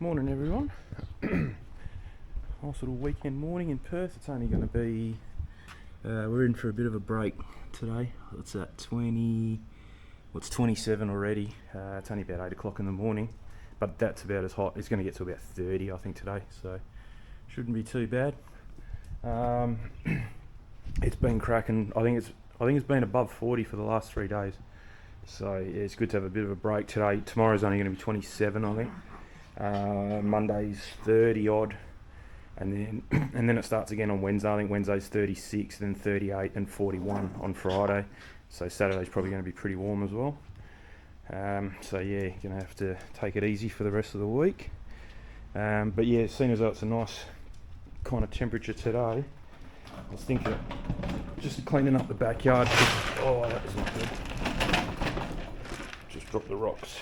Morning everyone. Nice little weekend morning in Perth. It's only going to be, we're in for a bit of a break today. It's at 20, well it's 27 already. It's only about 8 o'clock in the morning, but that's about as hot. It's going to get to about 30 I think today, so shouldn't be too bad. It's been cracking. I think it's been above 40 for the last 3 days. So yeah, it's good to have a bit of a break today. Tomorrow's only going to be 27 I think. Monday's 30 odd, and then it starts again on Wednesday. I think Wednesday's 36, then 38 and 41 on Friday. So Saturday's probably going to be pretty warm as well. So yeah, you're going to have to take it easy for the rest of the week. But yeah, seeing as though it's a nice kind of temperature today, I was thinking just cleaning up the backyard. Oh, that was not good. Just dropped the rocks.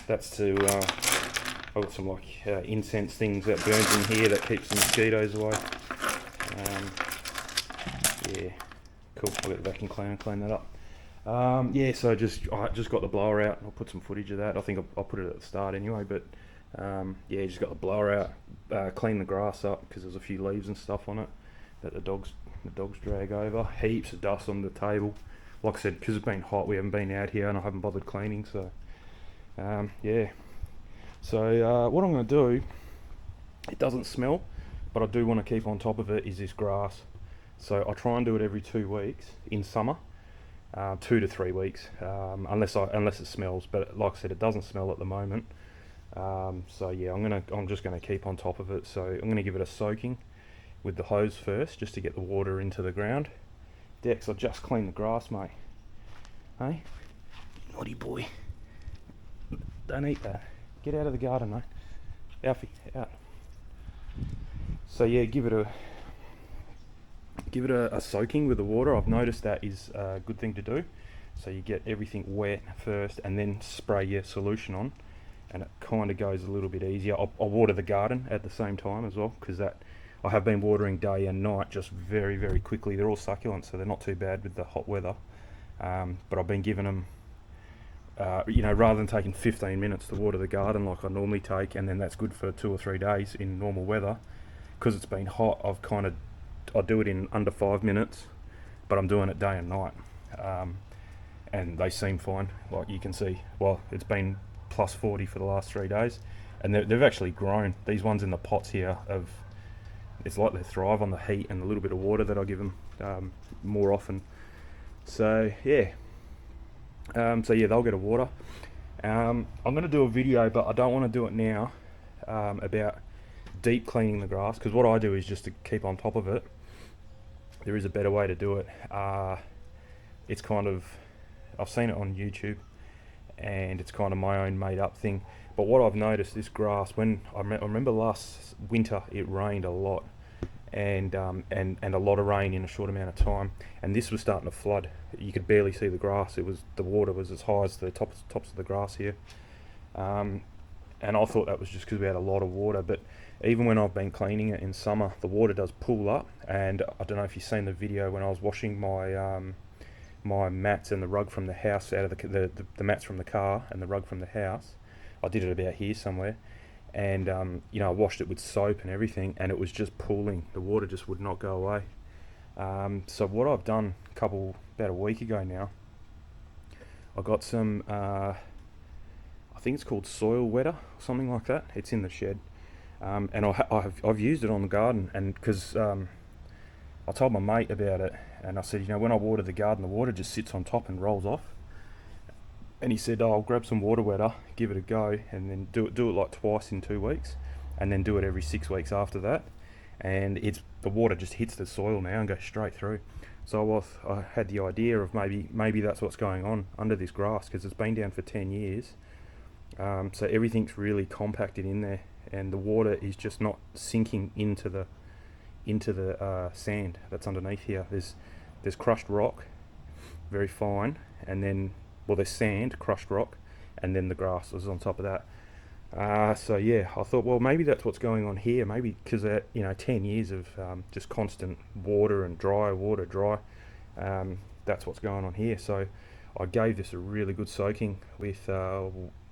That's to, I've got some incense things that burns in here that keeps the mosquitoes away. Yeah, cool. I'll get the vacuum cleaner and clean that up. Yeah, so I just got the blower out. I'll put some footage of that. I think I'll put it at the start anyway. But yeah, just got the blower out, clean the grass up because there's a few leaves and stuff on it that the dogs drag over. Heaps of dust on the table. Like I said, because it's been hot, we haven't been out here and I haven't bothered cleaning. So yeah. So what I'm going to do, it doesn't smell, but I do want to keep on top of it, is this grass. So I try and do it every 2 weeks in summer, 2 to 3 weeks, unless it smells. But like I said, it doesn't smell at the moment. So yeah, I'm just gonna keep on top of it. So I'm gonna give it a soaking with the hose first, just to get the water into the ground. Dex, I just cleaned the grass, mate. Hey, naughty boy. Don't eat that. Get out of the garden, mate. Alfie, out. So yeah, give it a soaking with the water. I've noticed that is a good thing to do. So you get everything wet first and then spray your solution on, and it kind of goes a little bit easier. I'll water the garden at the same time as well, because that I have been watering day and night just very, very quickly. They're all succulents, so they're not too bad with the hot weather. But I've been giving them, rather than taking 15 minutes to water the garden like I normally take, and then that's good for 2 or 3 days in normal weather, because it's been hot, I do it in under 5 minutes, but I'm doing it day and night. And they seem fine. Like you can see, well, it's been plus 40 for the last 3 days, and they've actually grown. These ones in the pots here it's like they thrive on the heat and a little bit of water that I give them more often. So yeah. So yeah, they'll get a water. I'm going to do a video, but I don't want to do it now, about deep cleaning the grass, because what I do is just to keep on top of it. There is a better way to do it. It's kind of, I've seen it on YouTube, and it's kind of my own made up thing. But what I've noticed, this grass, when I remember last winter, it rained a lot, and a lot of rain in a short amount of time, and this was starting to flood. You could barely see the grass. The water was as high as the tops of the grass here, and I thought that was just because we had a lot of water. But even when I've been cleaning it in summer, the water does pool up. And I don't know if you've seen the video when I was washing my my mats and the rug from the house out of the mats from the car and the rug from the house. I did it about here somewhere, and I washed it with soap and everything, and it was just pooling. The water just would not go away. So what I've done about a week ago now, I got some, I think it's called soil wetter, something like that. It's in the shed, and I've used it on the garden, and because I told my mate about it, and I said, when I water the garden, the water just sits on top and rolls off. And he said, I'll grab some water wetter, give it a go, and then do it like twice in 2 weeks, and then do it every 6 weeks after that. And the water just hits the soil now and goes straight through. So I had the idea of maybe that's what's going on under this grass, because it's been down for 10 years. So everything's really compacted in there, and the water is just not sinking into the sand that's underneath here. There's crushed rock, very fine, and then there's sand, crushed rock, and then the grass is on top of that. So yeah, I thought, well, maybe that's what's going on here. Maybe because 10 years of just constant water and dry. That's what's going on here. So I gave this a really good soaking with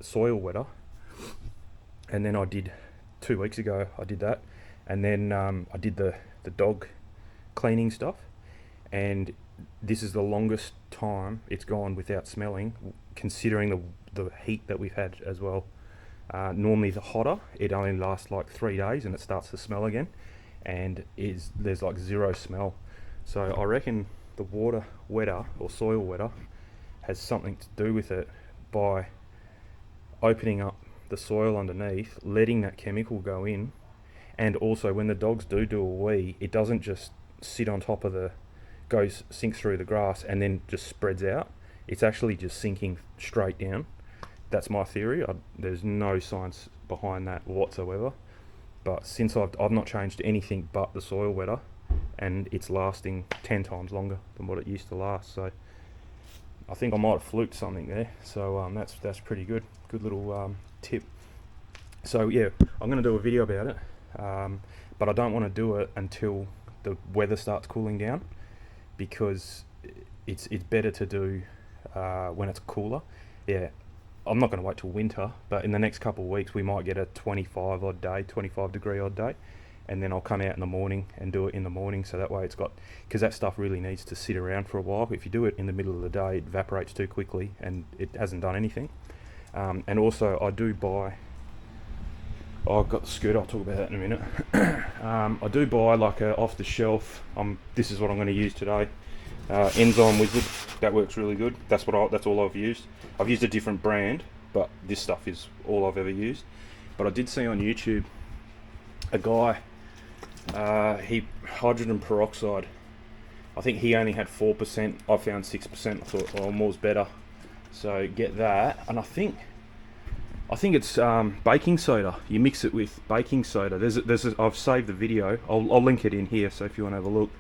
soil wetter, and then I did 2 weeks ago. I did that, and then I did the dog cleaning stuff, and this is the longest time it's gone without smelling, considering the heat that we've had as well. Normally the hotter, it only lasts like 3 days and it starts to smell again, and there's like zero smell. So I reckon the water wetter or soil wetter has something to do with it, by opening up the soil underneath, letting that chemical go in, and also when the dogs do a wee, it doesn't just sit on top of sinks through the grass and then just spreads out. It's actually just sinking straight down. That's my theory. There's no science behind that whatsoever. But since I've not changed anything but the soil wetter, and it's lasting 10 times longer than what it used to last. So I think I might have fluked something there. So that's pretty good. Good little tip. So yeah, I'm going to do a video about it, but I don't want to do it until the weather starts cooling down, because it's better to do when it's cooler. Yeah, I'm not going to wait till winter, but in the next couple of weeks we might get a 25 degree odd day, and then I'll come out in the morning and do it in the morning, so that way it's got, because that stuff really needs to sit around for a while. If you do it in the middle of the day, it evaporates too quickly and it hasn't done anything. And also I do buy, I've got the scooter, I'll talk about that in a minute. I do buy like a off the shelf, this is what I'm going to use today, Enzyme Wizard. That works really good. That's all I've used. I've used a different brand, but this stuff is all I've ever used. But I did see on YouTube a guy, hydrogen peroxide, I think he only had 4%, I found 6%. I thought, oh, more's better, so get that. And I think it's baking soda. You mix it with baking soda. I've saved the video, I'll link it in here, so if you want to have a look.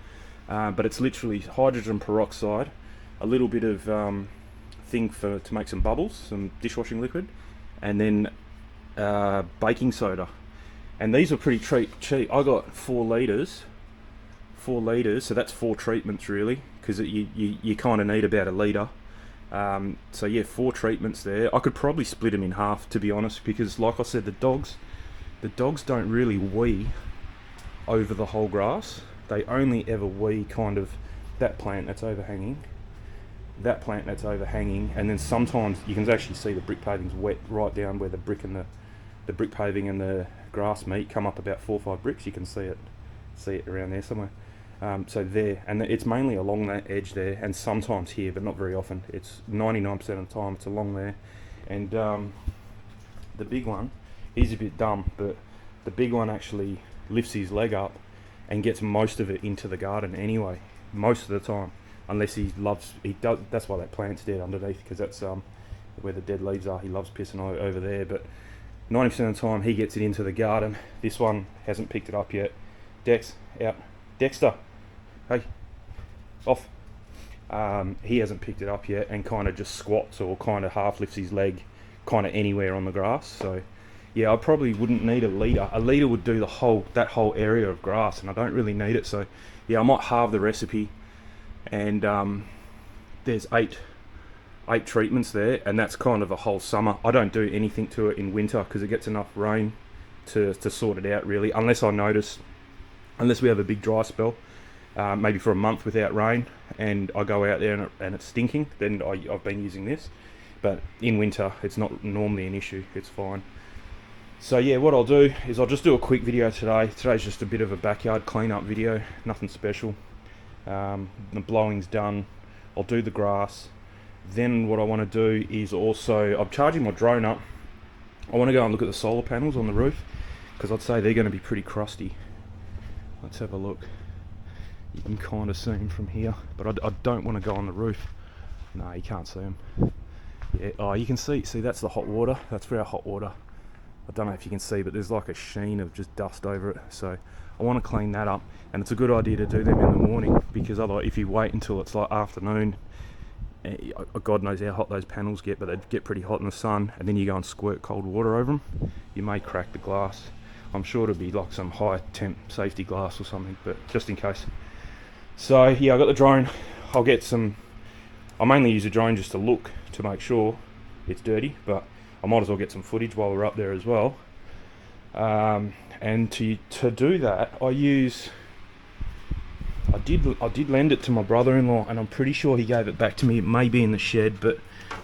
But it's literally hydrogen peroxide, a little bit of thing to make some bubbles, some dishwashing liquid, and then baking soda. And these are pretty cheap. I got 4 litres, so that's 4 treatments really, because you kind of need about a litre. So yeah, 4 treatments there. I could probably split them in half, to be honest, because like I said, the dogs don't really wee over the whole grass. They only ever wee kind of that plant that's overhanging, and then sometimes you can actually see the brick paving's wet right down where the brick and the brick paving and the grass meet, come up about 4 or 5 bricks. You can see it around there somewhere. So there, and it's mainly along that edge there, and sometimes here, but not very often. It's 99% of the time it's along there. And the big one, he's a bit dumb, but the big one actually lifts his leg up and gets most of it into the garden anyway, most of the time, unless he does. That's why that plant's dead underneath, because that's where the dead leaves are. He loves pissing over there, but 90% of the time he gets it into the garden. This one hasn't picked it up yet. Dex, out. Dexter, hey, off. He hasn't picked it up yet, and kind of just squats or kind of half lifts his leg kind of anywhere on the grass. So yeah, I probably wouldn't need a litre. A litre would do that whole area of grass, and I don't really need it. So yeah, I might halve the recipe, and there's eight treatments there, and that's kind of a whole summer. I don't do anything to it in winter because it gets enough rain to sort it out really, unless we have a big dry spell, maybe for a month without rain, and I go out there and it's stinking, then I've been using this. But in winter it's not normally an issue, it's fine. So yeah, what I'll do is I'll just do a quick video today. Today's just a bit of a backyard cleanup video, nothing special. The blowing's done, I'll do the grass. Then what I want to do is also, I'm charging my drone up. I want to go and look at the solar panels on the roof, because I'd say they're going to be pretty crusty. Let's have a look. You can kind of see them from here, but I don't want to go on the roof. No, you can't see them. Yeah, oh, you can see that's the hot water. That's for our hot water. I don't know if you can see, but there's like a sheen of just dust over it. So I want to clean that up, and it's a good idea to do them in the morning, because otherwise if you wait until it's like afternoon, God knows how hot those panels get, but they get pretty hot in the sun, and then you go and squirt cold water over them, you may crack the glass. I'm sure it'll be like some high temp safety glass or something, but just in case. So yeah, I got the drone. I'm I mainly use a drone just to look to make sure it's dirty, but I might as well get some footage while we're up there as well. And to do that, I did lend it to my brother-in-law, and I'm pretty sure he gave it back to me. It may be in the shed, but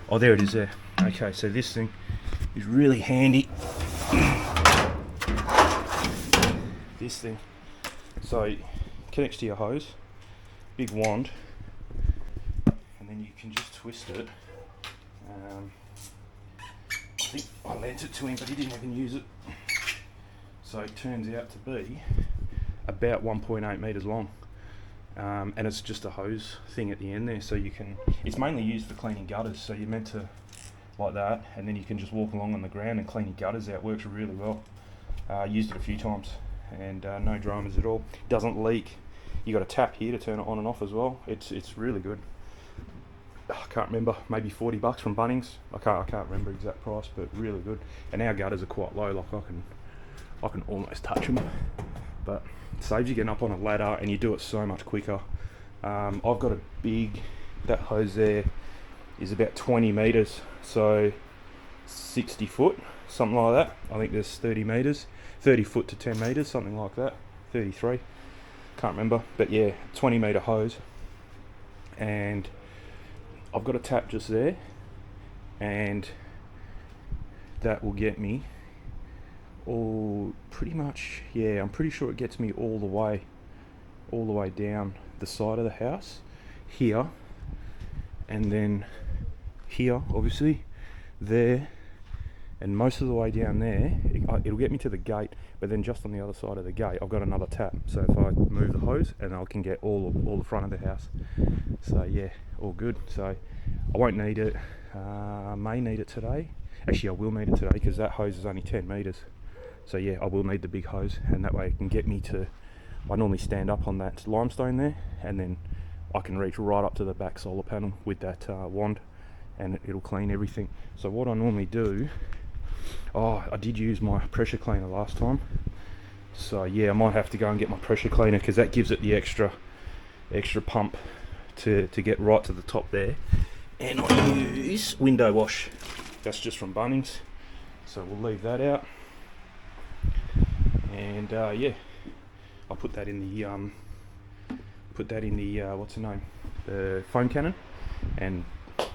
oh, there it is there. Okay, so this thing is really handy. This thing, so it connects to your hose, big wand, and then you can just twist it. I think I lent it to him, but he didn't even use it. So it turns out to be about 1.8 meters long, and it's just a hose thing at the end there. So you can, it's mainly used for cleaning gutters. So you're meant to like that, and then you can just walk along on the ground and clean your gutters out. Works really well. Used it a few times, and no dramas at all. Doesn't leak. You got a tap here to turn it on and off as well. It's really good. I can't remember, maybe $40 from Bunnings. I can't remember exact price, but really good. And our gutters are quite low, like I can almost touch them, but it saves you getting up on a ladder, and you do it so much quicker. I've got a big, that hose there is about 20 meters, so 60 foot, something like that. I think there's 30 meters, 30 foot to 10 meters, something like that. 33, can't remember, but yeah, 20 meter hose. And I've got a tap just there, and that will get me all pretty much, yeah, I'm pretty sure it gets me all the way down the side of the house here, and then here, obviously, there, and most of the way down there. It'll get me to the gate, but then just on the other side of the gate I've got another tap, so if I move the hose, and I can get all the front of the house. So yeah, all good. So I won't need it. I may need it today. Actually, I will need it today, because that hose is only 10 meters. So yeah, I will need the big hose, and that way it can get me to, I normally stand up on that limestone there, and then I can reach right up to the back solar panel with that wand, and it'll clean everything. So what I normally do, I did use my pressure cleaner last time, so yeah, I might have to go and get my pressure cleaner, because that gives it the extra pump to get right to the top there. And I use window wash, that's just from Bunnings, so we'll leave that out. And yeah, I'll put that in the what's the name, the foam cannon, and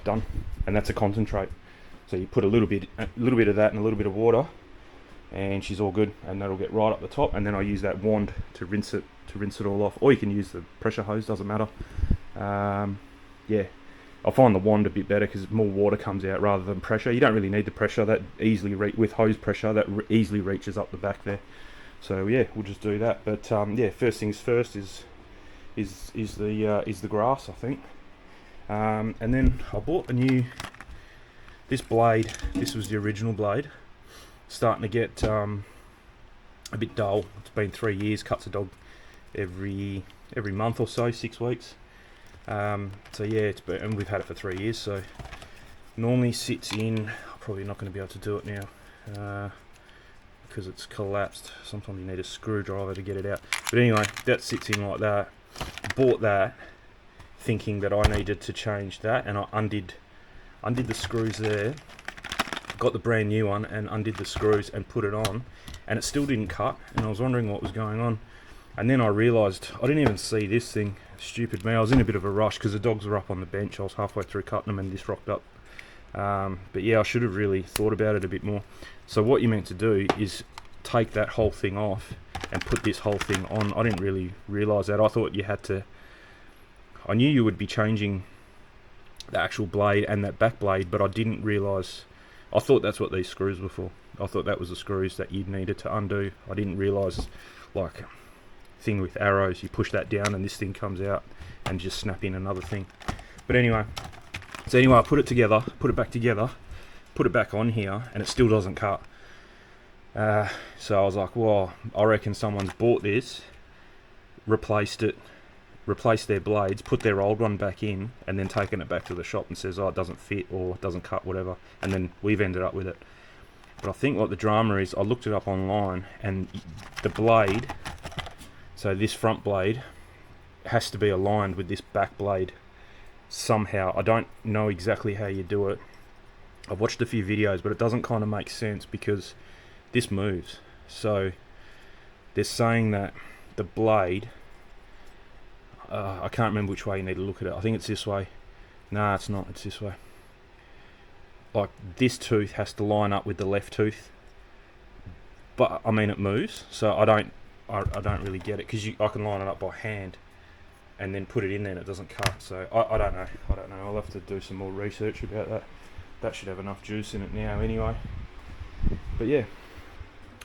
done. And that's a concentrate, so you put a little bit of that in a little bit of water, and she's all good, and that'll get right up the top. And then I use that wand to rinse it all off, or you can use the pressure hose, doesn't matter. Yeah, I find the wand a bit better, because more water comes out rather than pressure. You don't really need the pressure, that easily with hose pressure that easily reaches up the back there. So yeah, we'll just do that. But yeah, first things first is the grass, I think. And then I bought this blade. This was the original blade. Starting to get a bit dull. It's been 3 years. Cuts a dog every month or so, 6 weeks. So yeah, and we've had it for 3 years. So normally sits in. I'm probably not going to be able to do it now, because it's collapsed. Sometimes you need a screwdriver to get it out. But anyway, that sits in like that. Bought that thinking that I needed to change that, and I undid the screws there, got the brand new one and undid the screws and put it on, and it still didn't cut, and I was wondering what was going on. And then I realised I didn't even see this thing. Stupid me, I was in a bit of a rush because the dogs were up on the bench. I was halfway through cutting them and this rocked up. But yeah, I should have really thought about it a bit more. So what you're meant to do is take that whole thing off and put this whole thing on. I didn't really realise that. I thought you had to, I knew you would be changing the actual blade and that back blade, but I didn't realise, I thought that's what these screws were for. I thought that was the screws that you needed to undo. I didn't realise, like thing with arrows, you push that down and this thing comes out and just snap in another thing. But anyway, I put it together, put it back together, put it back on here, and it still doesn't cut. So I was like, well, I reckon someone's bought this, replaced their blades, put their old one back in, and then taken it back to the shop and says, oh, it doesn't fit or it doesn't cut, whatever, and then we've ended up with it. But I think what the drama is, I looked it up online, and the blade, so this front blade has to be aligned with this back blade. somehow, I don't know exactly how you do it. I've watched a few videos, but it doesn't kind of make sense because this moves. So they're saying that the blade, I can't remember which way you need to look at it. I think it's this way. Nah, it's not. It's this way. Like, this tooth has to line up with the left tooth, but I mean it moves. So I don't really get it, because I can line it up by hand and then put it in there and it doesn't cut. So I don't know. I'll have to do some more research about that. That should have enough juice in it now anyway. But yeah.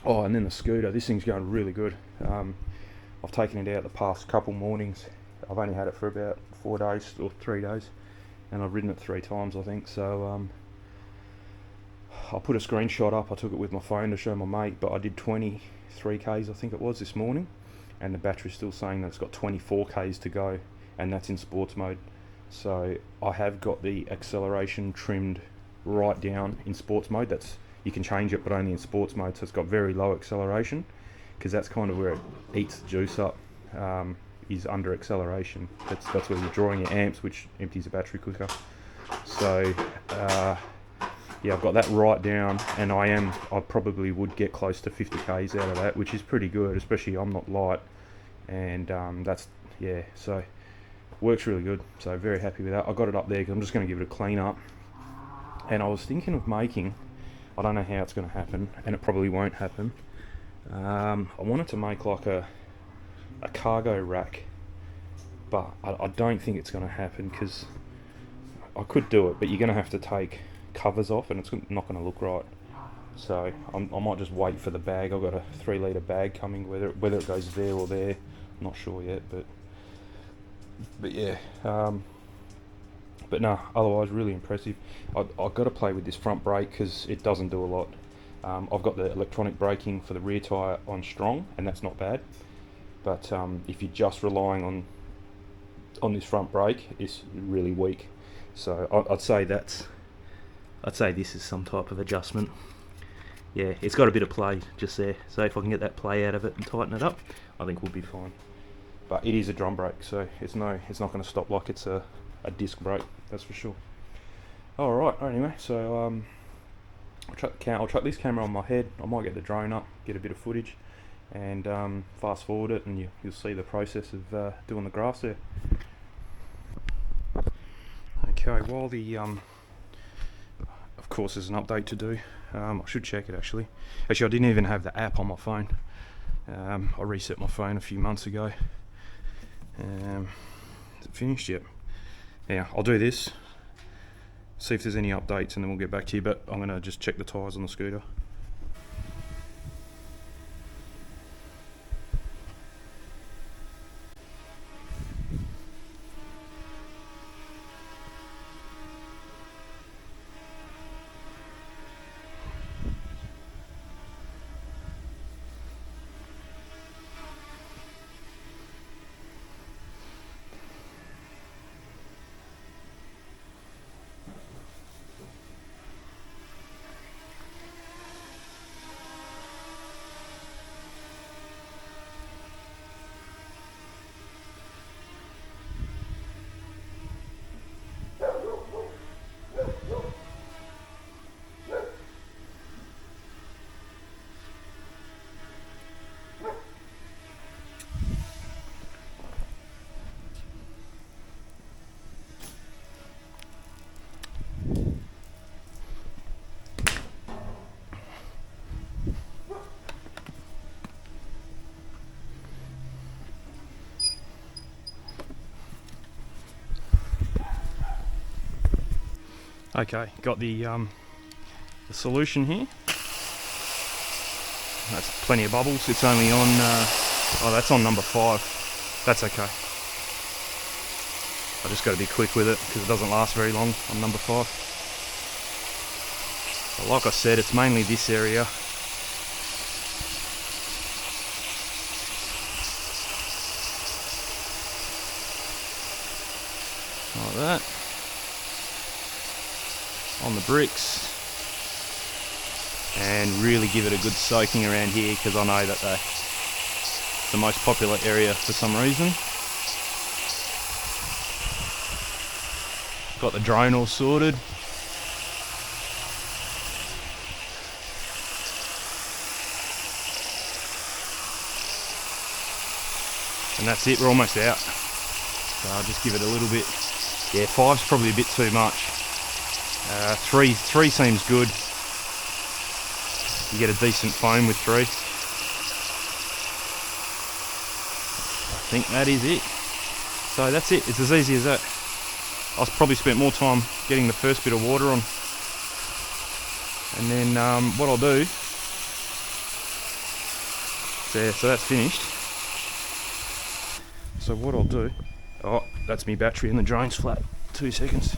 Oh, and then the scooter. This thing's going really good. I've taken it out the past couple mornings. I've only had it for about 4 days or 3 days, and I've ridden it 3 times, I think. So I'll put a screenshot up. I took it with my phone to show my mate, but I did 23 k's, I think it was, this morning, and the battery's still saying that it's got 24 k's to go, and that's in sports mode. So I have got the acceleration trimmed right down in sports mode. You can change it, but only in sports mode, so it's got very low acceleration, because that's kind of where it eats the juice up, is under acceleration. That's where you're drawing your amps, which empties the battery quicker. So yeah, I've got that right down, and I probably would get close to 50 k's out of that, which is pretty good, especially I'm not light, and so works really good. So very happy with that. I got it up there because I'm just going to give it a clean up, and I was thinking of making, I don't know how it's going to happen, and it probably won't happen. I wanted to make like a cargo rack, but I don't think it's going to happen, because I could do it, but you're going to have to take covers off, and it's not going to look right. So I might just wait for the bag. I've got a 3 litre bag coming, whether it goes there or there, I'm not sure yet, but yeah. But no, otherwise really impressive. I've got to play with this front brake because it doesn't do a lot. I've got the electronic braking for the rear tyre on strong, and that's not bad. But if you're just relying on this front brake, it's really weak. So I'd say this is some type of adjustment. Yeah, it's got a bit of play just there. So if I can get that play out of it and tighten it up, I think we'll be fine. But it is a drum brake, so it's not going to stop like it's a disc brake, that's for sure. Alright, anyway, so I'll chuck this camera on my head. I might get the drone up, get a bit of footage, and fast forward it, and you'll see the process of doing the grass there. Okay, while of course there's an update to do. I should check it actually. Actually, I didn't even have the app on my phone. I reset my phone a few months ago. Is it finished yet? Yeah, I'll do this, see if there's any updates, and then we'll get back to you, but I'm going to just check the tyres on the scooter. Okay, got the solution here. That's plenty of bubbles. It's only on, that's on number 5. That's okay. I just got to be quick with it because it doesn't last very long on number 5. But like I said, it's mainly this area. Like that. On the bricks, and really give it a good soaking around here, because I know that it's the most popular area for some reason. Got the drone all sorted. And that's it, we're almost out. So I'll just give it a little bit. Yeah, 5's probably a bit too much. 3 seems good. You get a decent foam with 3. I think that is it. So that's it, it's as easy as that. I probably spent more time getting the first bit of water on. And then what I'll do, so that's finished. So what I'll do, oh, that's my battery and the drone's flat. 2 seconds.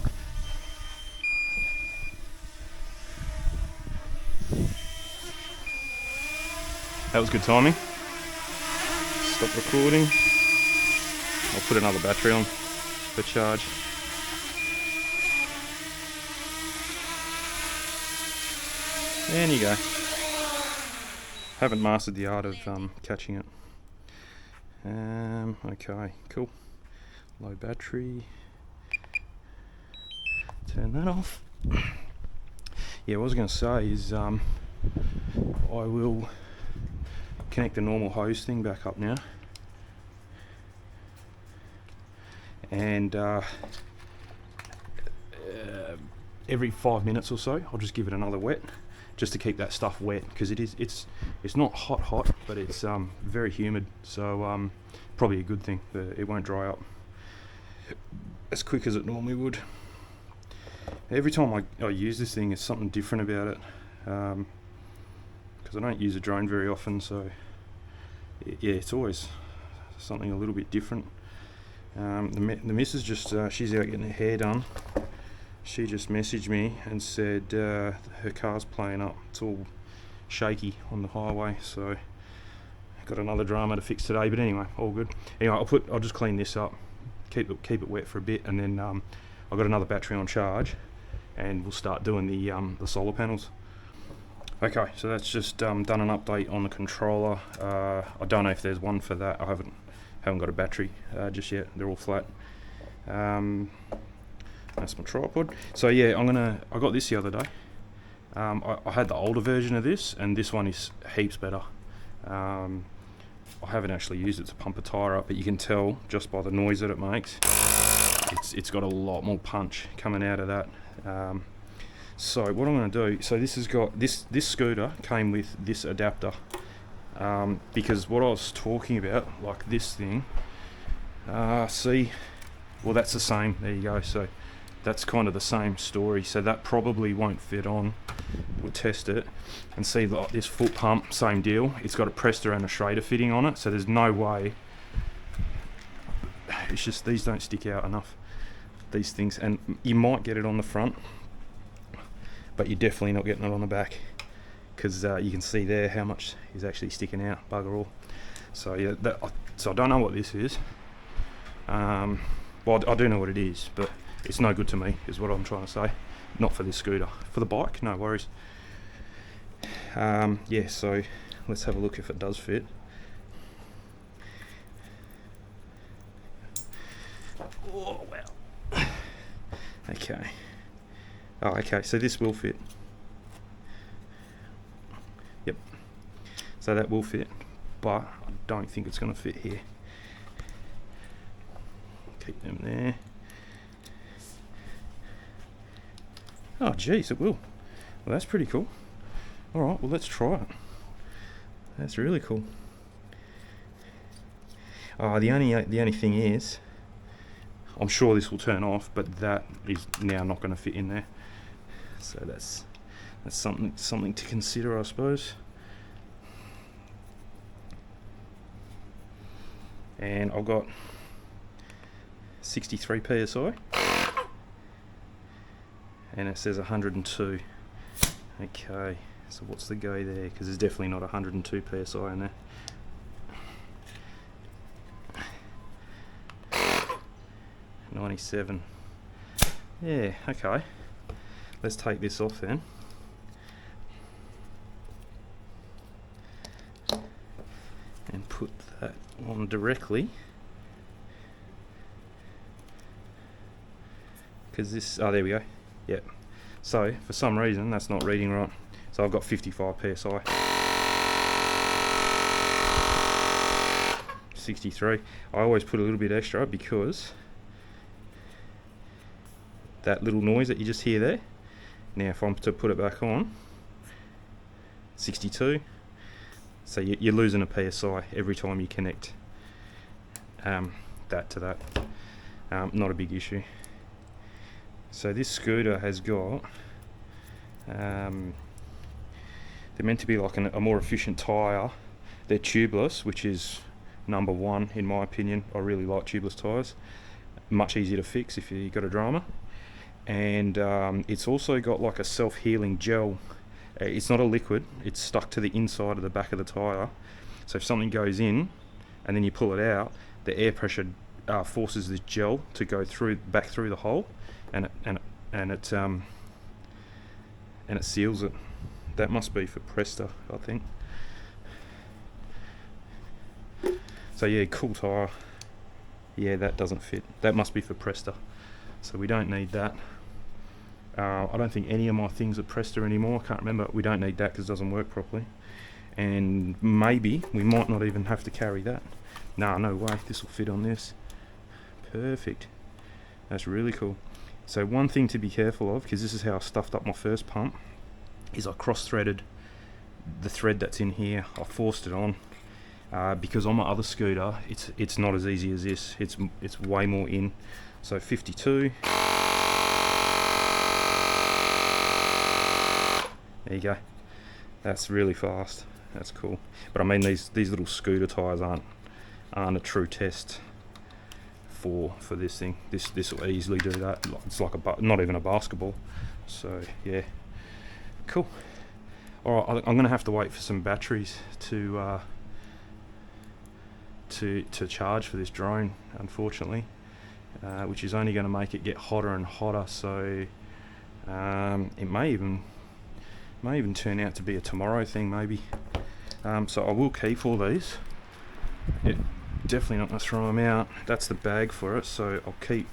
That was good timing. Stop recording. I'll put another battery on for charge. There you go. Haven't mastered the art of catching it. Okay, cool. Low battery. Turn that off. Yeah, what I was going to say is I will connect the normal hose thing back up now. And every 5 minutes or so, I'll just give it another wet, just to keep that stuff wet, because it's not hot, but it's very humid, so probably a good thing that it won't dry up as quick as it normally would. Every time I use this thing, there's something different about it, because I don't use a drone very often, so yeah, it's always something a little bit different. The missus just she's out getting her hair done. She just messaged me and said her car's playing up. It's all shaky on the highway, so got another drama to fix today. But anyway, all good. Anyway, I'll just clean this up, keep it wet for a bit, and then I've got another battery on charge, and we'll start doing the solar panels. Okay, so that's just done an update on the controller. I don't know if there's one for that. I haven't got a battery just yet. They're all flat. That's my tripod. So yeah, I got this the other day. I had the older version of this, and this one is heaps better. I haven't actually used it to pump a tyre up, but you can tell just by the noise that it makes. It's got a lot more punch coming out of that. So what I'm going to do, so this has got this scooter came with this adapter, because what I was talking about, like this thing, see, well that's the same. There you go. So that's kind of the same story. So that probably won't fit on. We'll test it and see, like this foot pump, same deal. It's got a Presta and a Schrader fitting on it, so there's no way. It's just these don't stick out enough, these things, and you might get it on the front, but you're definitely not getting it on the back, because you can see there how much is actually sticking out, bugger all. So yeah, so I don't know what this is. Well, I do know what it is, but it's no good to me, is what I'm trying to say. Not for this scooter. For the bike, no worries. Yeah, so let's have a look if it does fit. Oh, well. Okay. Oh, okay, so this will fit. Yep. So that will fit, but I don't think it's going to fit here. Keep them there. Oh, geez, it will. Well, that's pretty cool. All right, well, let's try it. That's really cool. Oh, the only thing is, I'm sure this will turn off, but that is now not going to fit in there. So that's something to consider, I suppose. And I've got 63 psi, and it says 102. Okay, so what's the go there? Because there's definitely not 102 psi in there. $97. Yeah, okay. Let's take this off then. And put that on directly because this, oh there we go, yep. So for some reason that's not reading right, so I've got 55 psi. 63. I always put a little bit extra because that little noise that you just hear there, now if I'm to put it back on, 62, so you're losing a psi every time you connect that to that. Not a big issue. So this scooter has got, they're meant to be like a more efficient tyre. They're tubeless, which is number one in my opinion. I really like tubeless tyres, much easier to fix if you've got a drama. And it's also got like a self-healing gel. It's not a liquid, it's stuck to the inside of the back of the tyre, so if something goes in and then you pull it out, the air pressure forces this gel to go back through the hole, and it seals it. That must be for Presta, I think. So yeah, cool tyre. Yeah, that doesn't fit. That must be for Presta, so we don't need that. I don't think any of my things are Presta anymore. I can't remember. We don't need that because it doesn't work properly. And maybe we might not even have to carry that. Nah, no way. This will fit on this. Perfect. That's really cool. So one thing to be careful of, because this is how I stuffed up my first pump, is I cross-threaded the thread that's in here. I forced it on because on my other scooter, it's not as easy as this. It's way more in. So 52. There you go. That's really fast. That's cool. But I mean, these little scooter tires aren't a true test for this thing. This will easily do that. It's like not even a basketball. So yeah, cool. All right, I'm gonna have to wait for some batteries to charge for this drone, unfortunately, which is only going to make it get hotter and hotter. So it may even turn out to be a tomorrow thing, maybe. So I will keep all these. Definitely not going to throw them out. That's the bag for it, so I'll keep.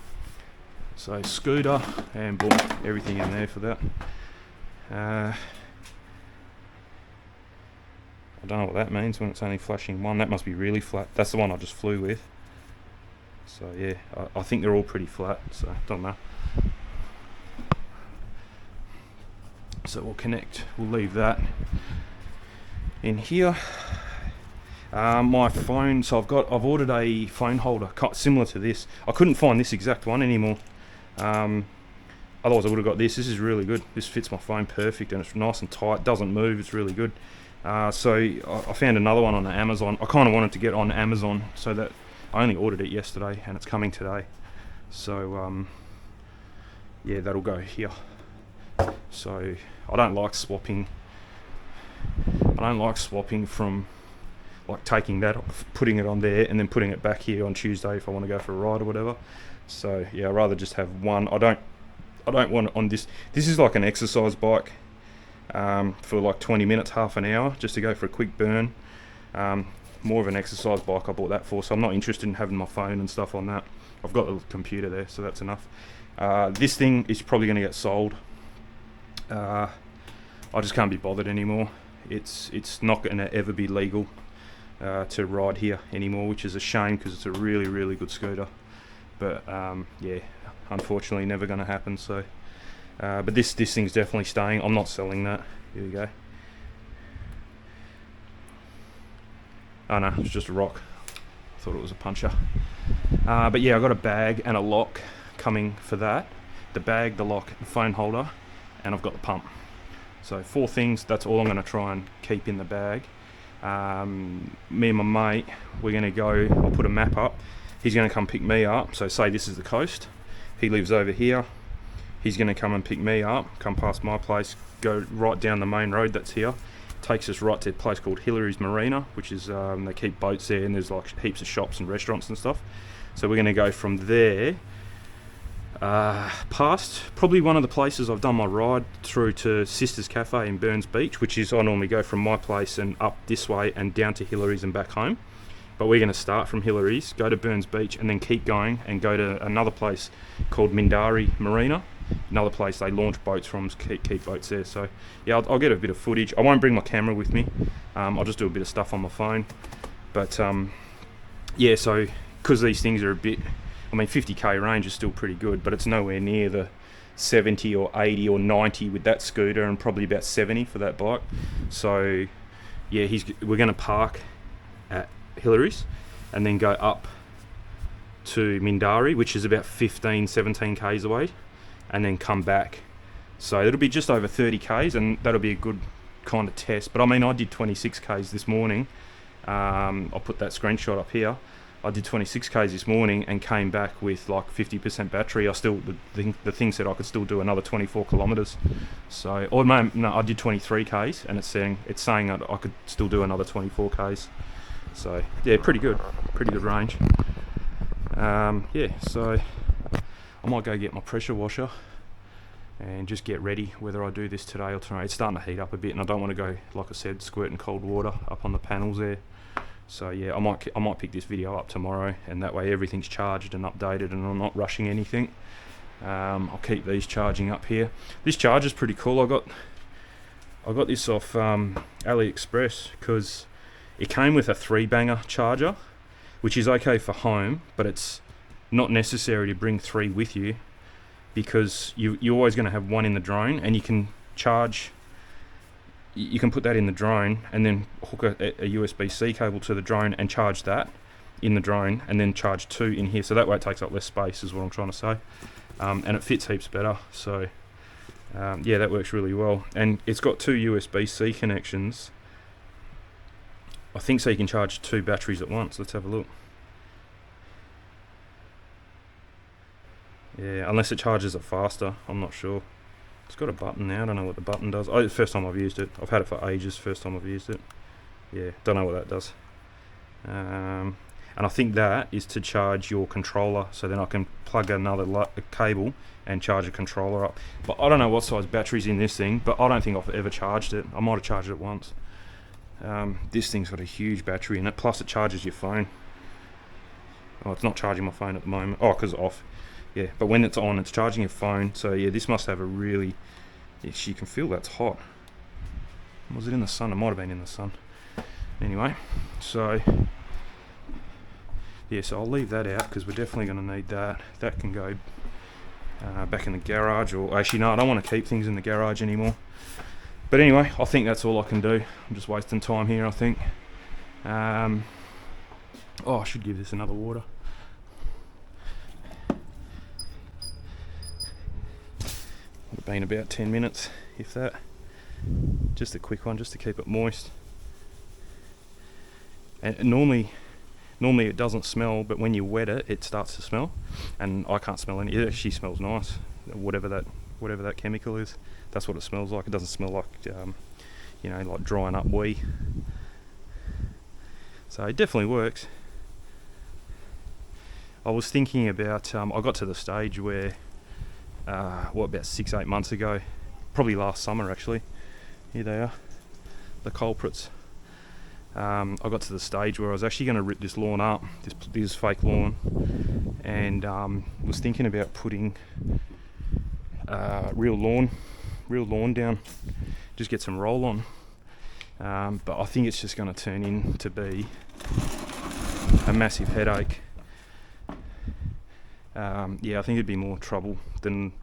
So scooter and boom, everything in there for that. I don't know what that means when it's only flashing one. That must be really flat. That's the one I just flew with. So yeah, I think they're all pretty flat, so don't know. So we'll connect, we'll leave that in here. My phone, so I've ordered a phone holder similar to this. I couldn't find this exact one anymore. Otherwise I would have got this. This is really good. This fits my phone perfect and it's nice and tight, doesn't move, it's really good. So I found another one on Amazon. I kind of wanted to get on Amazon, so that I only ordered it yesterday and it's coming today. So yeah, that'll go here. So I don't like swapping from like taking that off, putting it on there and then putting it back here on Tuesday if I want to go for a ride or whatever. So yeah, I'd rather just have one. I don't want it on this. This is like an exercise bike for like 20 minutes, half an hour, just to go for a quick burn. More of an exercise bike I bought that for, so I'm not interested in having my phone and stuff on that. I've got the computer there, so that's enough. This thing is probably going to get sold. I just can't be bothered anymore. It's not going to ever be legal to ride here anymore, which is a shame because it's a really, really good scooter. But yeah, unfortunately never going to happen. So but this thing's definitely staying. I'm not selling that. Here we go. Oh no, it's just a rock. I thought it was a puncher. But yeah, I got a bag and a lock coming for that. The bag, the lock, the phone holder, and I've got the pump. So 4 things. That's all I'm going to try and keep in the bag. Me and my mate, we're going to go. I'll put a map up. He's going to come pick me up. So say this is the coast. He lives over here. He's going to come and pick me up, come past my place, go right down the main road that's here. Takes us right to a place called Hillary's Marina, which is they keep boats there, and there's like heaps of shops and restaurants and stuff. So we're going to go from there past probably one of the places I've done my ride through to Sisters Cafe in Burns Beach, which is I normally go from my place and up this way and down to Hillary's and back home. But we're going to start from Hillary's, go to Burns Beach, and then keep going and go to another place called Mindari Marina. Another place they launch boats from, keep boats there. So yeah, I'll get a bit of footage. I won't bring my camera with me. I'll just do a bit of stuff on my phone. But yeah, so because these things are a bit, I mean 50k range is still pretty good, but it's nowhere near the 70 or 80 or 90 with that scooter, and probably about 70 for that bike. So yeah, we're going to park at Hillary's and then go up to Mindari, which is about 17 k's away, and then come back. So it'll be just over 30 k's, and that'll be a good kind of test. But I mean, I did 26 k's this morning. I'll put that screenshot up here. I did 26 k's this morning and came back with like 50% battery. The thing said I could still do another 24 kilometers. So, or no, I did 23 k's, and it's saying that I could still do another 24 k's. So yeah, pretty good range. Yeah, so I might go get my pressure washer and just get ready whether I do this today or tomorrow. It's starting to heat up a bit, and I don't want to go, like I said, squirting cold water up on the panels there. So yeah, I might pick this video up tomorrow, and that way everything's charged and updated and I'm not rushing anything. I'll keep these charging up here. This charger's pretty cool. I got this off AliExpress because it came with a 3-banger charger, which is okay for home, but it's not necessary to bring 3 with you, because you're always going to have one in the drone, and you can put that in the drone and then hook a USB-C cable to the drone and charge that in the drone, and then charge 2 in here. So that way it takes up less space, is what I'm trying to say. And it fits heaps better. So yeah, that works really well. And it's got 2 USB-C connections, I think, so you can charge 2 batteries at once. Let's have a look. Yeah, unless it charges it faster, I'm not sure. It's got a button now. I don't know what the button does. Oh, it's the first time I've used it. I've had it for ages. First time I've used it. Yeah, don't know what that does. And I think that is to charge your controller, so then I can plug another cable and charge a controller up. But I don't know what size battery's in this thing, but I don't think I've ever charged it. I might have charged it once. This thing's got a huge battery in it, plus it charges your phone. Oh, it's not charging my phone at the moment. Oh, because it's off. Yeah, but when it's on, it's charging your phone. So yeah, this must have a really... Yes, you can feel that's hot. Was it in the sun? It might have been in the sun. Anyway, so... Yeah, so I'll leave that out because we're definitely going to need that. That can go back in the garage, or... Actually, no, I don't want to keep things in the garage anymore. But anyway, I think that's all I can do. I'm just wasting time here, I think. Oh, I should give this another water. Would have been about 10 minutes, if that. Just a quick one, just to keep it moist. And normally it doesn't smell, but when you wet it, it starts to smell. And I can't smell any. It actually smells nice. Whatever that chemical is, that's what it smells like. It doesn't smell like, you know, like drying up wee. So it definitely works. I was thinking about, I got to the stage where, about 6-8 months ago, probably last summer actually, here they are, the culprits. I got to the stage where I was actually going to rip this lawn up, this fake lawn, and was thinking about putting real lawn down, just get some roll on. But I think it's just going to turn into be a massive headache. Yeah, I think it'd be more trouble than...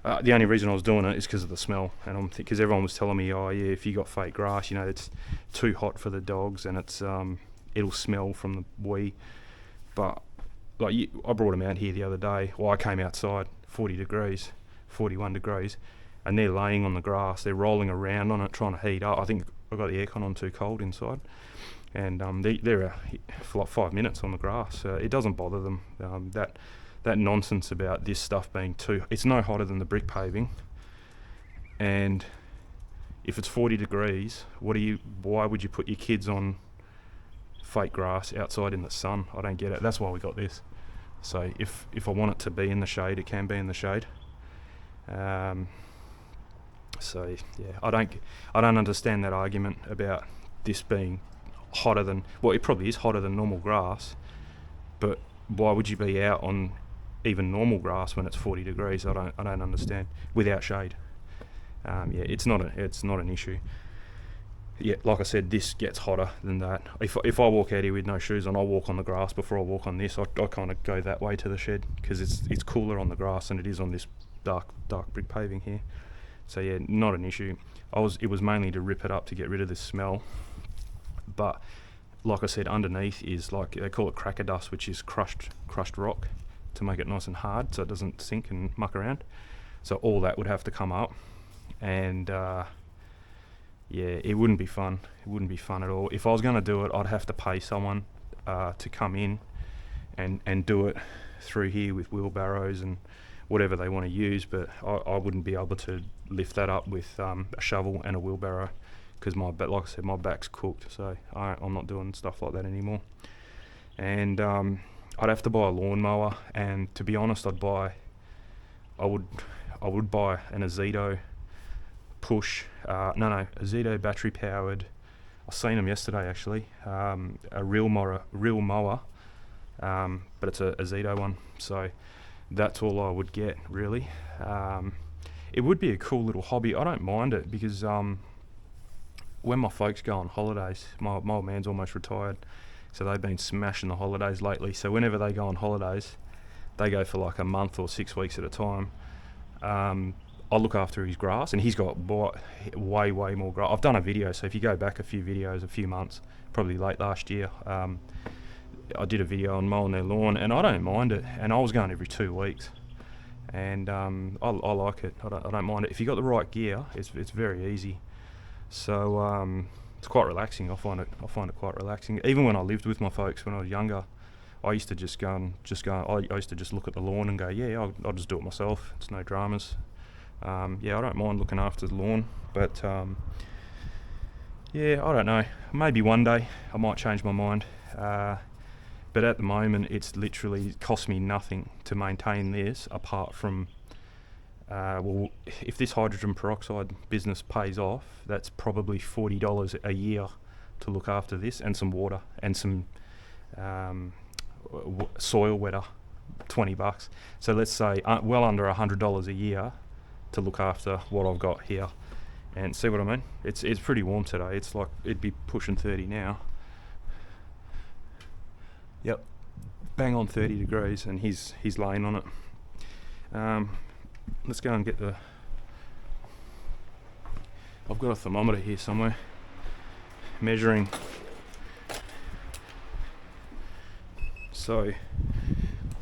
the only reason I was doing it is because of the smell, and because everyone was telling me, oh yeah, if you got fake grass, you know, it's too hot for the dogs, and it's it'll smell from the wee. But like, I brought them out here the other day. Well, I came outside, 40 degrees, 41 degrees, and they're laying on the grass. They're rolling around on it, trying to heat up. I think I got the aircon on too cold inside, and they're for like 5 minutes on the grass. It doesn't bother them. That nonsense about this stuff being it's no hotter than the brick paving, and if it's 40 degrees, why would you put your kids on fake grass outside in the sun? I don't get it. That's why we got this. So if I want it to be in the shade, it can be in the shade. So yeah, I don't understand that argument about this being hotter than, well, it probably is hotter than normal grass, but why would you be out on even normal grass when it's 40 degrees? I don't understand, without shade. Yeah, it's not an issue. Yeah, like I said, this gets hotter than that. If I walk out here with no shoes on, I'll walk on the grass before I walk on this. I kind of go that way to the shed because it's cooler on the grass than it is on this dark brick paving here. So yeah, not an issue. It was mainly to rip it up to get rid of this smell. But like I said, underneath is like, they call it cracker dust, which is crushed rock to make it nice and hard so it doesn't sink and muck around. So all that would have to come up, and yeah, it wouldn't be fun. It wouldn't be fun at all. If I was going to do it, I'd have to pay someone to come in and do it through here with wheelbarrows and whatever they want to use, but I wouldn't be able to lift that up with a shovel and a wheelbarrow because like I said, my back's cooked, so I'm not doing stuff like that anymore. And I'd have to buy a lawnmower, and to be honest, I would buy an Azido Azido battery powered. I seen them yesterday actually. A real mower, but it's a Azido one. So that's all I would get really. It would be a cool little hobby. I don't mind it because when my folks go on holidays, my old man's almost retired, so they've been smashing the holidays lately. So whenever they go on holidays, they go for like a month or 6 weeks at a time. I look after his grass, and he's got way more grass. I've done a video, so if you go back a few months, probably late last year, I did a video on mowing their lawn, and I don't mind it. And I was going every 2 weeks, and I like it. I don't mind it. If you got the right gear, it's very easy. So it's quite relaxing. I find it quite relaxing. Even when I lived with my folks when I was younger, I used to just go. I used to just look at the lawn and go, yeah, I'll just do it myself. It's no dramas. Yeah, I don't mind looking after the lawn, but yeah, I don't know. Maybe one day I might change my mind. But at the moment, it cost me nothing to maintain this, apart from, well, if this hydrogen peroxide business pays off, that's probably $40 a year to look after this, and some water and some soil wetter, $20. So let's say well under $100 a year to look after what I've got here. And see what I mean? It's pretty warm today. It's like it'd be pushing 30 now. Yep, bang on 30 degrees, and he's laying on it. Let's go and get I've got a thermometer here somewhere measuring. So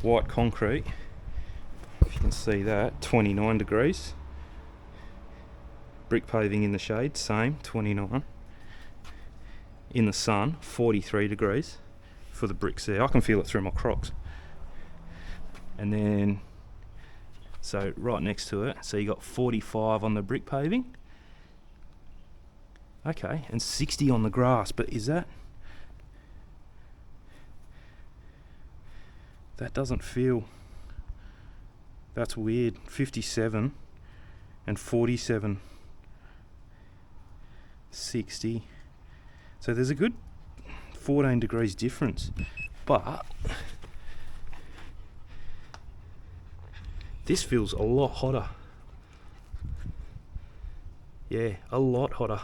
white concrete, if you can see that, 29 degrees. Brick paving in the shade, same, 29. In the sun, 43 degrees for the bricks there. I can feel it through my Crocs. And then, so right next to it, so you got 45 on the brick paving. Okay, and 60 on the grass, but is that doesn't feel, that's weird. 57 and 47. 60. So there's a good 14 degrees difference, but this feels a lot hotter. Yeah, a lot hotter.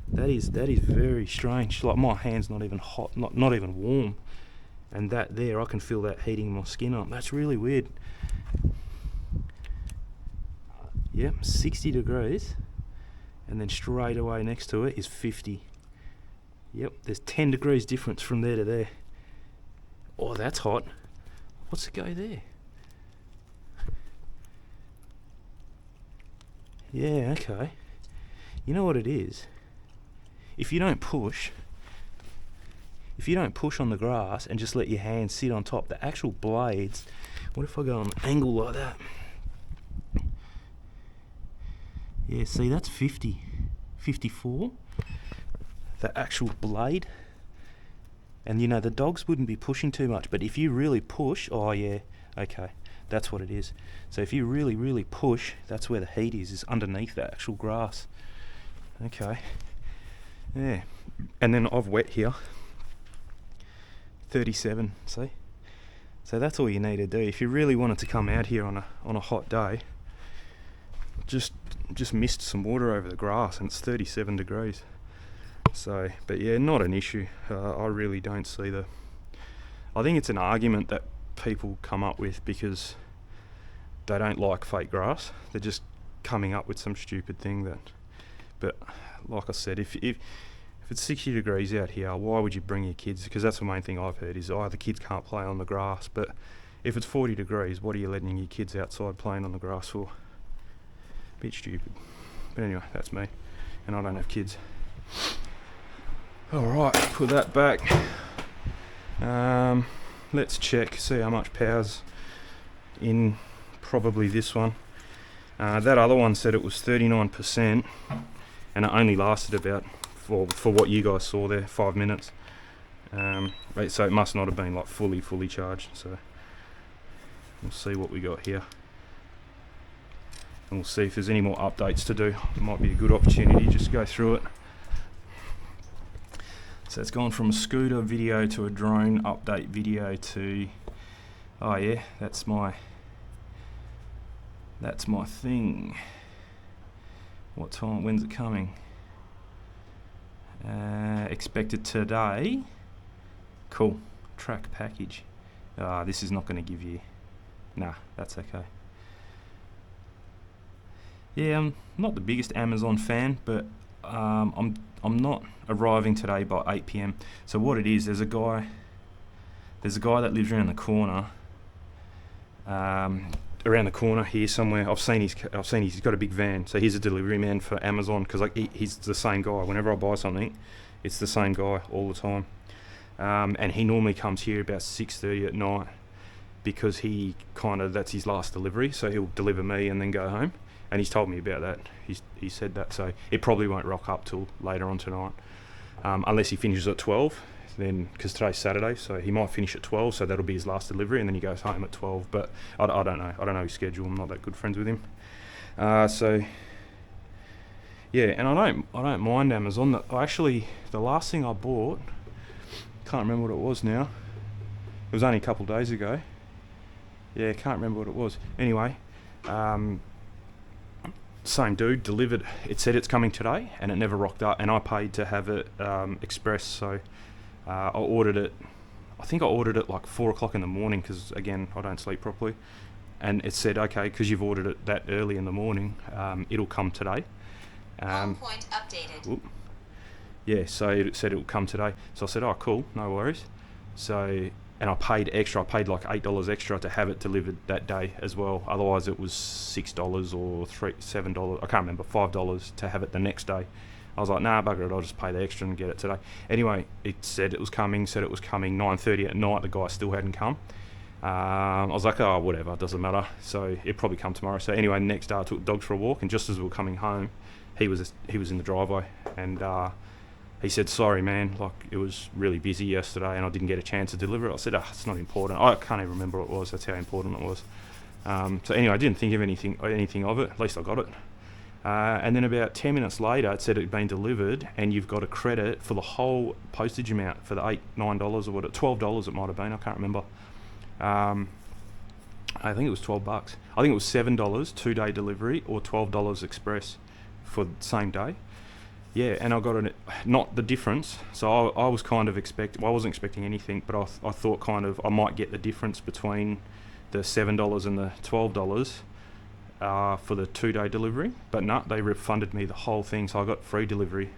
That is very strange. Like my hand's not even hot, not even warm, and that there, I can feel that heating my skin up. That's really weird. Yep, 60 degrees. And then straight away next to it is 50. Yep, there's 10 degrees difference from there to there. Oh, that's hot. What's the go there? Yeah, okay. You know what it is? If you don't push on the grass and just let your hands sit on top, the actual blades, what if I go on an angle like that? Yeah, see, that's 50, 54, the actual blade. And you know, the dogs wouldn't be pushing too much, but if you really push, oh yeah, okay, that's what it is. So if you really push, that's where the heat is underneath that actual grass. Okay, yeah, And then I've wet here 37, see? So that's all you need to do. If you really wanted to come out here on a hot day, just mist some water over the grass, and it's 37 degrees. So, but yeah, not an issue. I really don't see I think it's an argument that people come up with because they don't like fake grass. They're just coming up with some stupid thing but like I said, if it's 60 degrees out here, why would you bring your kids? Because that's the main thing I've heard is, the kids can't play on the grass. But if it's 40 degrees, what are you letting your kids outside playing on the grass for? Bit stupid. But anyway, that's me, and I don't have kids. Alright, put that back. Let's check, see how much power's in probably this one. That other one said it was 39%, and it only lasted about, for what you guys saw there, 5 minutes. So it must not have been like fully charged. So we'll see what we got here, and we'll see if there's any more updates to do. It might be a good opportunity just to go through it. So it's gone from a scooter video to a drone update video to, oh yeah, that's my thing. What time? When's it coming? Expected today. Cool. Track package. This is not going to give you. Nah, that's okay. Yeah, I'm not the biggest Amazon fan, but I'm not arriving today by 8 p.m. So what it is, there's a guy that lives around the corner. Around the corner here somewhere. I've seen he's got a big van, so he's a delivery man for Amazon, because he's the same guy. Whenever I buy something, it's the same guy all the time. And he normally comes here about 6:30 at night, because that's his last delivery, so he'll deliver me and then go home. And he's told me about that. He said that, so it probably won't rock up till later on tonight, unless he finishes at 12. Then, because today's Saturday, so he might finish at 12, so that'll be his last delivery, and then he goes home at 12. But I don't know his schedule. I'm not that good friends with him. So yeah, and I don't mind Amazon. The last thing I bought, can't remember what it was now. It was only a couple of days ago. Yeah, can't remember what it was. Anyway, same dude delivered. It said it's coming today, and it never rocked up. And I paid to have it express, so I ordered it. I think I ordered it like 4 o'clock in the morning, because again, I don't sleep properly. And it said, okay, because you've ordered it that early in the morning, it'll come today. Home point updated. Yeah, so it said it'll come today. So I said, oh, cool, no worries. So, and I paid extra. I paid like $8 extra to have it delivered that day as well. Otherwise, it was $6 or $7. I can't remember, $5 to have it the next day. I was like, nah, bugger it, I'll just pay the extra and get it today. Anyway, it said it was coming 9:30 at night. The guy still hadn't come. I was like, oh, whatever, doesn't matter. So it'll probably come tomorrow. So anyway, next day I took the dogs for a walk, and just as we were coming home, he was in the driveway, and he said, sorry man, like it was really busy yesterday and I didn't get a chance to deliver it. I said, it's not important. I can't even remember what it was. That's how important it was. So anyway, I didn't think of anything of it. At least I got it. And then about 10 minutes later, it said it had been delivered, and you've got a credit for the whole postage amount for the $9 or what? $12 it might have been. I can't remember. I think it was $12. I think it was $7 2-day delivery, or $12 express for the same day. Yeah, and I got not the difference. So I was kind of I wasn't expecting anything, but I thought kind of I might get the difference between the $7 and the $12 for the 2-day delivery. But no, they refunded me the whole thing, so I got free delivery.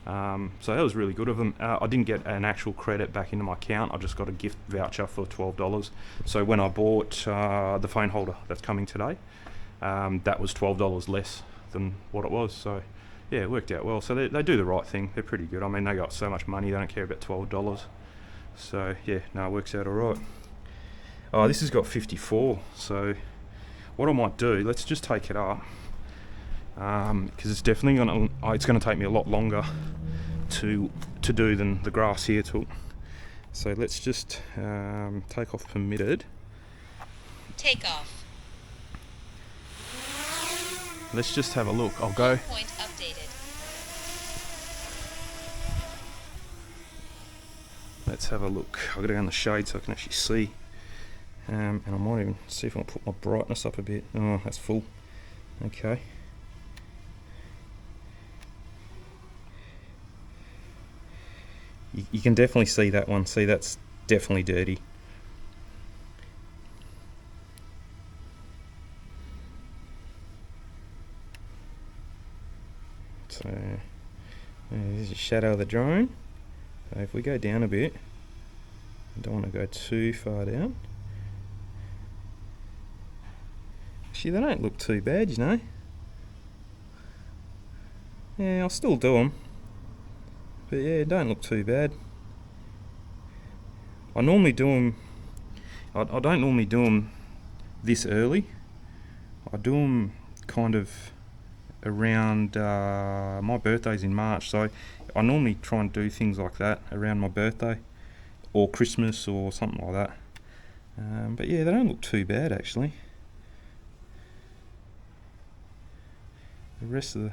So that was really good of them. I didn't get an actual credit back into my account. I just got a gift voucher for $12. So when I bought the phone holder that's coming today, that was $12 less than what it was. So yeah, it worked out well. So they do the right thing. They're pretty good. I mean, they got so much money, they don't care about $12. So yeah, no, it works out all right. Oh, this has got 54. So what I might do, let's just take it up, because it's definitely it's gonna take me a lot longer to do than the grass here took. So let's just take off permitted. Take off. Let's just have a look. I'll go. Point updated. let's have a look. I've got to go in the shade so I can actually see. And I might even see if I can put my brightness up a bit. Oh, that's full. Okay. You can definitely see that one. See, that's definitely dirty. So, there's a shadow of the drone. So if we go down a bit, I don't want to go too far down. Actually, they don't look too bad, you know. Yeah, I'll still do them. But yeah, don't look too bad. I normally do them, I don't normally do them this early. I do them kind of around, my birthday's in March, so I normally try and do things like that around my birthday or Christmas or something like that. But yeah, they don't look too bad actually. The rest of the,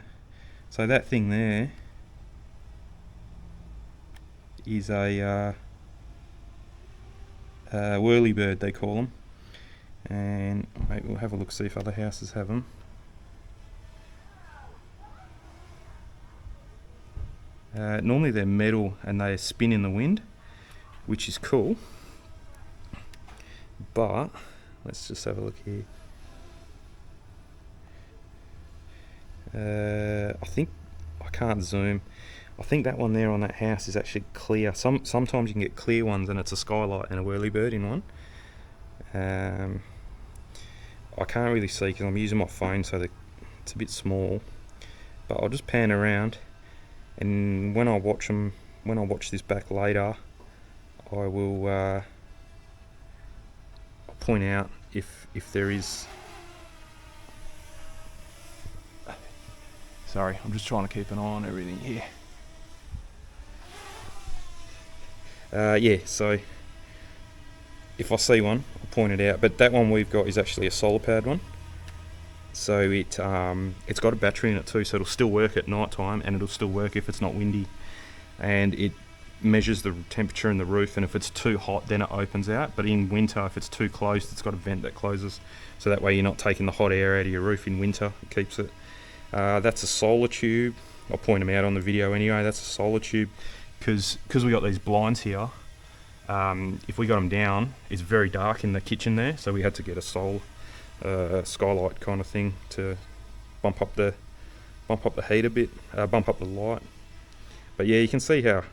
so that thing there is a whirlybird, they call them, and maybe we'll have a look, see if other houses have them. Normally they're metal and they spin in the wind, which is cool, but let's just have a look here. I think I can't zoom. I think that one there on that house is actually clear. Sometimes you can get clear ones and it's a skylight and a whirlybird in one. I can't really see because I'm using my phone, so it's a bit small. But I'll just pan around, and when I watch them, when I watch this back later, I will I'll point out if there is. Sorry, I'm just trying to keep an eye on everything here. Yeah, so if I see one, I'll point it out. But that one we've got is actually a solar powered one. So it's got a battery in it too, so it'll still work at night time, and it'll still work if it's not windy. And it measures the temperature in the roof, and if it's too hot, then it opens out. But in winter, if it's too closed, it's got a vent that closes. So that way you're not taking the hot air out of your roof in winter. It keeps it. That's a solar tube. I'll point them out on the video anyway. That's a solar tube because we got these blinds here. If we got them down, it's very dark in the kitchen there, so we had to get a solar skylight kind of thing to bump up the heat a bit, bump up the light. But yeah, you can see how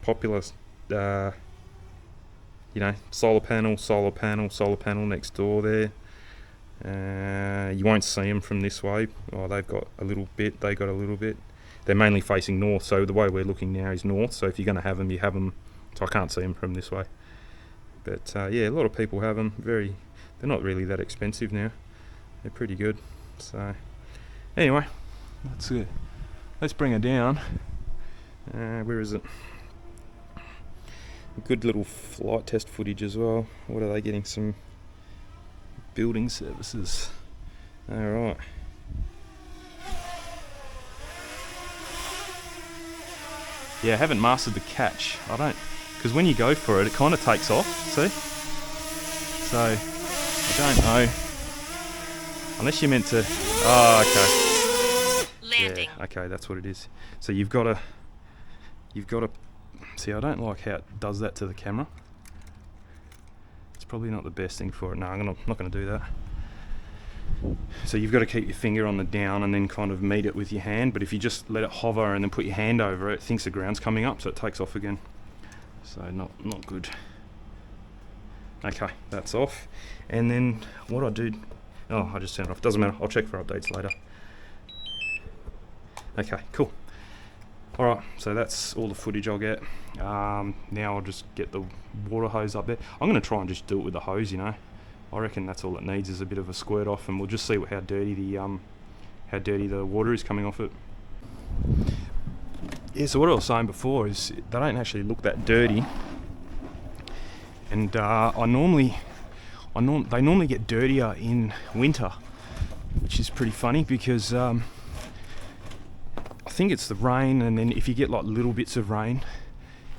popular, you know, solar panel next door there. You won't see them from this way. Oh, they've got a little bit. They got a little bit. They're mainly facing north, so the way we're looking now is north. So if you're going to have them, you have them. So I can't see them from this way. But yeah, a lot of people have them. They're not really that expensive now. They're pretty good. So anyway, that's good. Let's bring her down. Where is it? Good little flight test footage as well. What are they getting? Some building services. Alright. Yeah, I haven't mastered the catch. I don't, because when you go for it, it kind of takes off, see? So, I don't know. Unless you're meant to, oh, okay. Landing. Yeah, okay, that's what it is. So you've got to, see, I don't like how it does that to the camera. Probably not the best thing for it. No, I'm not going to do that. So you've got to keep your finger on the down and then kind of meet it with your hand, but if you just let it hover and then put your hand over it, it thinks the ground's coming up, so it takes off again. So not good. Okay, that's off. And then what I do, oh, I just turned it off. Doesn't matter, I'll check for updates later. Okay, cool. Alright, so that's all the footage I'll get. Now I'll just get the water hose up there. I'm going to try and just do it with the hose, you know. I reckon that's all it needs is a bit of a squirt off, and we'll just see how dirty the water is coming off it. Yeah, so what I was saying before is they don't actually look that dirty. And they normally get dirtier in winter, which is pretty funny because I think it's the rain, and then if you get like little bits of rain,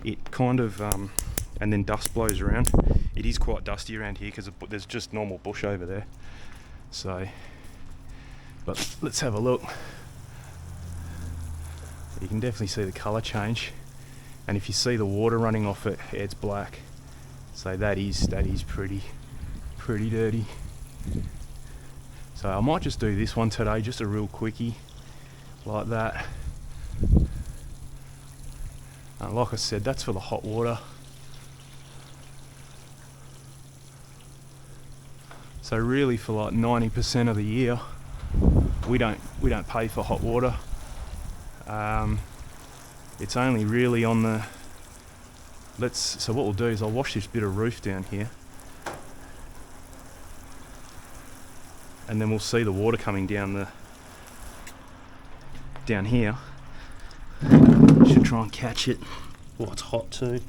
it kind of and then dust blows around. It is quite dusty around here because there's just normal bush over there. So, but let's have a look. You can definitely see the colour change, and if you see the water running off it, it's black. So that is pretty dirty. So I might just do this one today, just a real quickie like that. And like I said, that's for the hot water. So really, for like 90% of the year, we don't pay for hot water. It's only really on the so what we'll do is I'll wash this bit of roof down here, and then we'll see the water coming down here. Should try and catch it. Oh, it's hot too.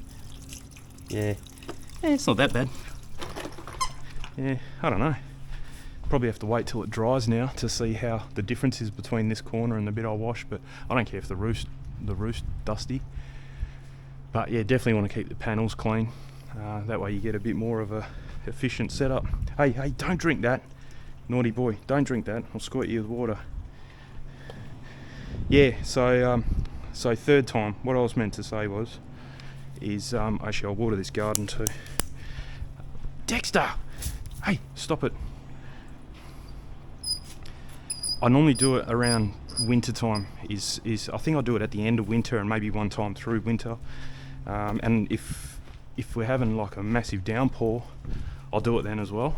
Yeah, it's not that bad. Yeah, I don't know. Probably have to wait till it dries now to see how the difference is between this corner and the bit I washed, but I don't care if the roof's dusty. But yeah, definitely want to keep the panels clean. That way you get a bit more of a efficient setup. Hey, don't drink that. Naughty boy, don't drink that. I'll squirt you with water. Yeah, so third time, what I was meant to say is actually I'll water this garden too. Dexter! Hey, stop it. I normally do it around winter time. I think I do it at the end of winter and maybe one time through winter. And if we're having like a massive downpour, I'll do it then as well,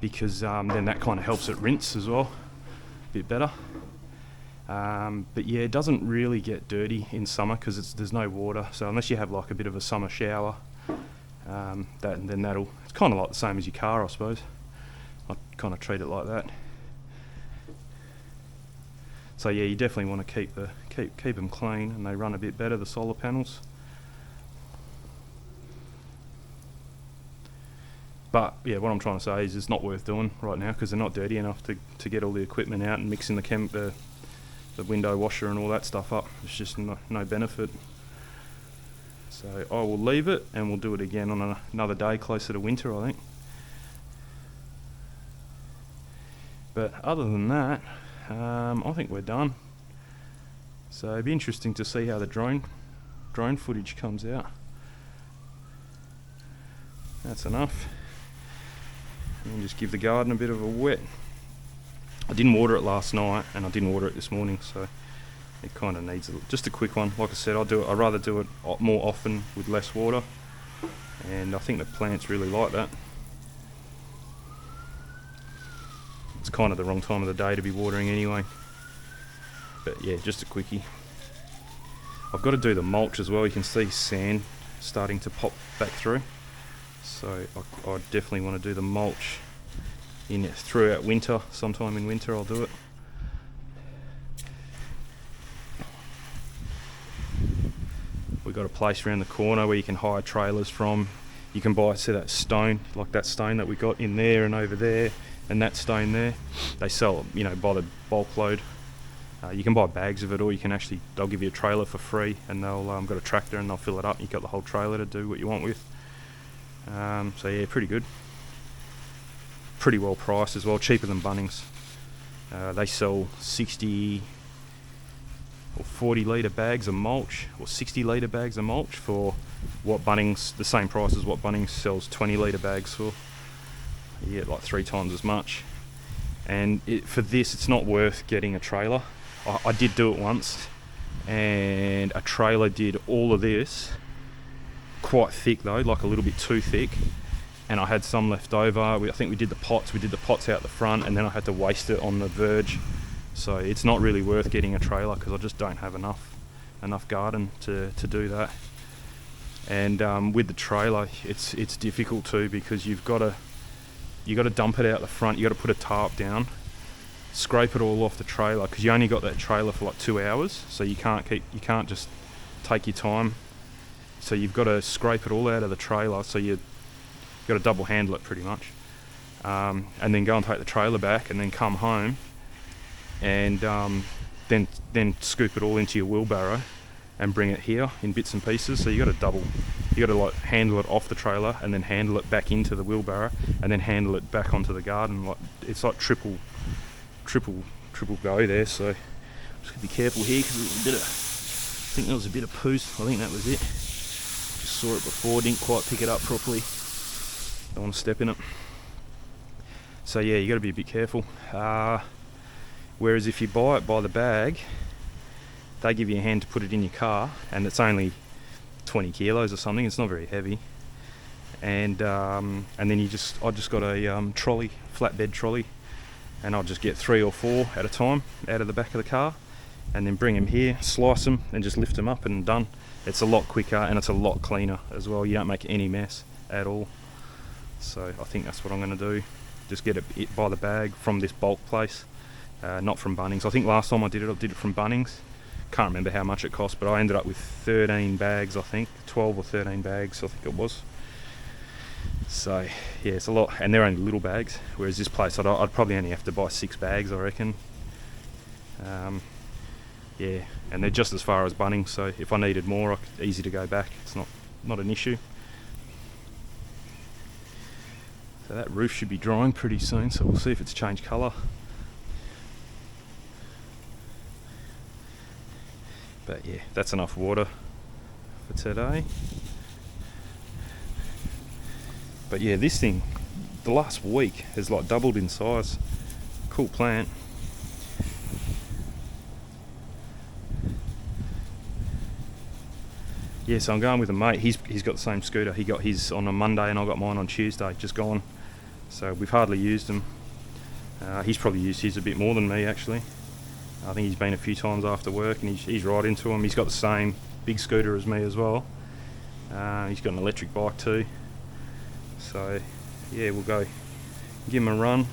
because then that kind of helps it rinse as well a bit better. But yeah, it doesn't really get dirty in summer because there's no water. So unless you have like a bit of a summer shower, it's kind of like the same as your car, I suppose. I kind of treat it like that. So yeah, you definitely want to keep them clean, and they run a bit better, the solar panels. But yeah, what I'm trying to say is it's not worth doing right now because they're not dirty enough to get all the equipment out and mixing the window washer and all that stuff up. It's just no benefit. So I will leave it, and we'll do it again on another day closer to winter, I think. But other than that, I think we're done. So it'd be interesting to see how the drone footage comes out. That's enough. And just give the garden a bit of a wet. I didn't water it last night, and I didn't water it this morning, so it kind of needs just a quick one. Like I said, I'd rather do it more often with less water, and I think the plants really like that. It's kind of the wrong time of the day to be watering anyway. But yeah, just a quickie. I've got to do the mulch as well. You can see sand starting to pop back through. So I definitely want to do the mulch throughout winter. Sometime in winter I'll do it. We've got a place around the corner where you can hire trailers from. You can buy, see that stone, like that stone that we got in there and over there, and that stone there. They sell, by the bulk load. You can buy bags of it, or they'll give you a trailer for free, and they'll got a tractor and they'll fill it up. You've got the whole trailer to do what you want with. So yeah, pretty good. Pretty well priced as well, cheaper than Bunnings. They sell 60 or 40 litre bags of mulch, or 60 litre bags of mulch for what Bunnings, the same price as what Bunnings sells 20 litre bags for. You get like 3 times as much. And for this, it's not worth getting a trailer. I did do it once, and a trailer did all of this, quite thick though, like a little bit too thick, and I had some left over. I think we did the pots out the front, and then I had to waste it on the verge. So it's not really worth getting a trailer because I just don't have enough garden to do that. And with the trailer, it's difficult too, because you got to dump it out the front. You got to put a tarp down, scrape it all off the trailer, because you only got that trailer for like 2 hours, so you can't just take your time. So you've got to scrape it all out of the trailer, so you've got to double handle it pretty much, and then go and take the trailer back, and then come home, and then scoop it all into your wheelbarrow, and bring it here in bits and pieces. So you got to like handle it off the trailer and then handle it back into the wheelbarrow and then handle it back onto the garden. Like it's like triple go there. So just gotta be careful here because I think there was a bit of poos. I think that was it. Just saw it before, didn't quite pick it up properly. Don't want to step in it. So yeah, you got to be a bit careful. Whereas if you buy it by the bag, they give you a hand to put it in your car, and it's only 20 kilos or something. It's not very heavy. And then I just got a trolley, flatbed trolley, and I'll just get 3 or 4 at a time out of the back of the car, and then bring them here, slice them, and just lift them up and done. It's a lot quicker and it's a lot cleaner as well. You don't make any mess at all. So I think that's what I'm going to do. Just get it by the bag from this bulk place, not from Bunnings. I think last time I did it from Bunnings. Can't remember how much it cost, but I ended up with 13 bags, I think. 12 or 13 bags, I think it was. So yeah, it's a lot, and they're only little bags. Whereas this place, I'd probably only have to buy 6 bags, I reckon. Yeah, and they're just as far as Bunnings, so if I needed more, easy to go back. It's not an issue. So that roof should be drying pretty soon, so we'll see if it's changed colour. But yeah, that's enough water for today. But yeah, this thing, the last week, has like doubled in size. Cool plant. Yeah, so I'm going with a mate. He's got the same scooter. He got his on a Monday and I got mine on Tuesday, just gone. So we've hardly used them. He's probably used his a bit more than me actually. I think he's been a few times after work and he's right into them. He's got the same big scooter as me as well. He's got an electric bike too. So yeah, we'll go give him a run.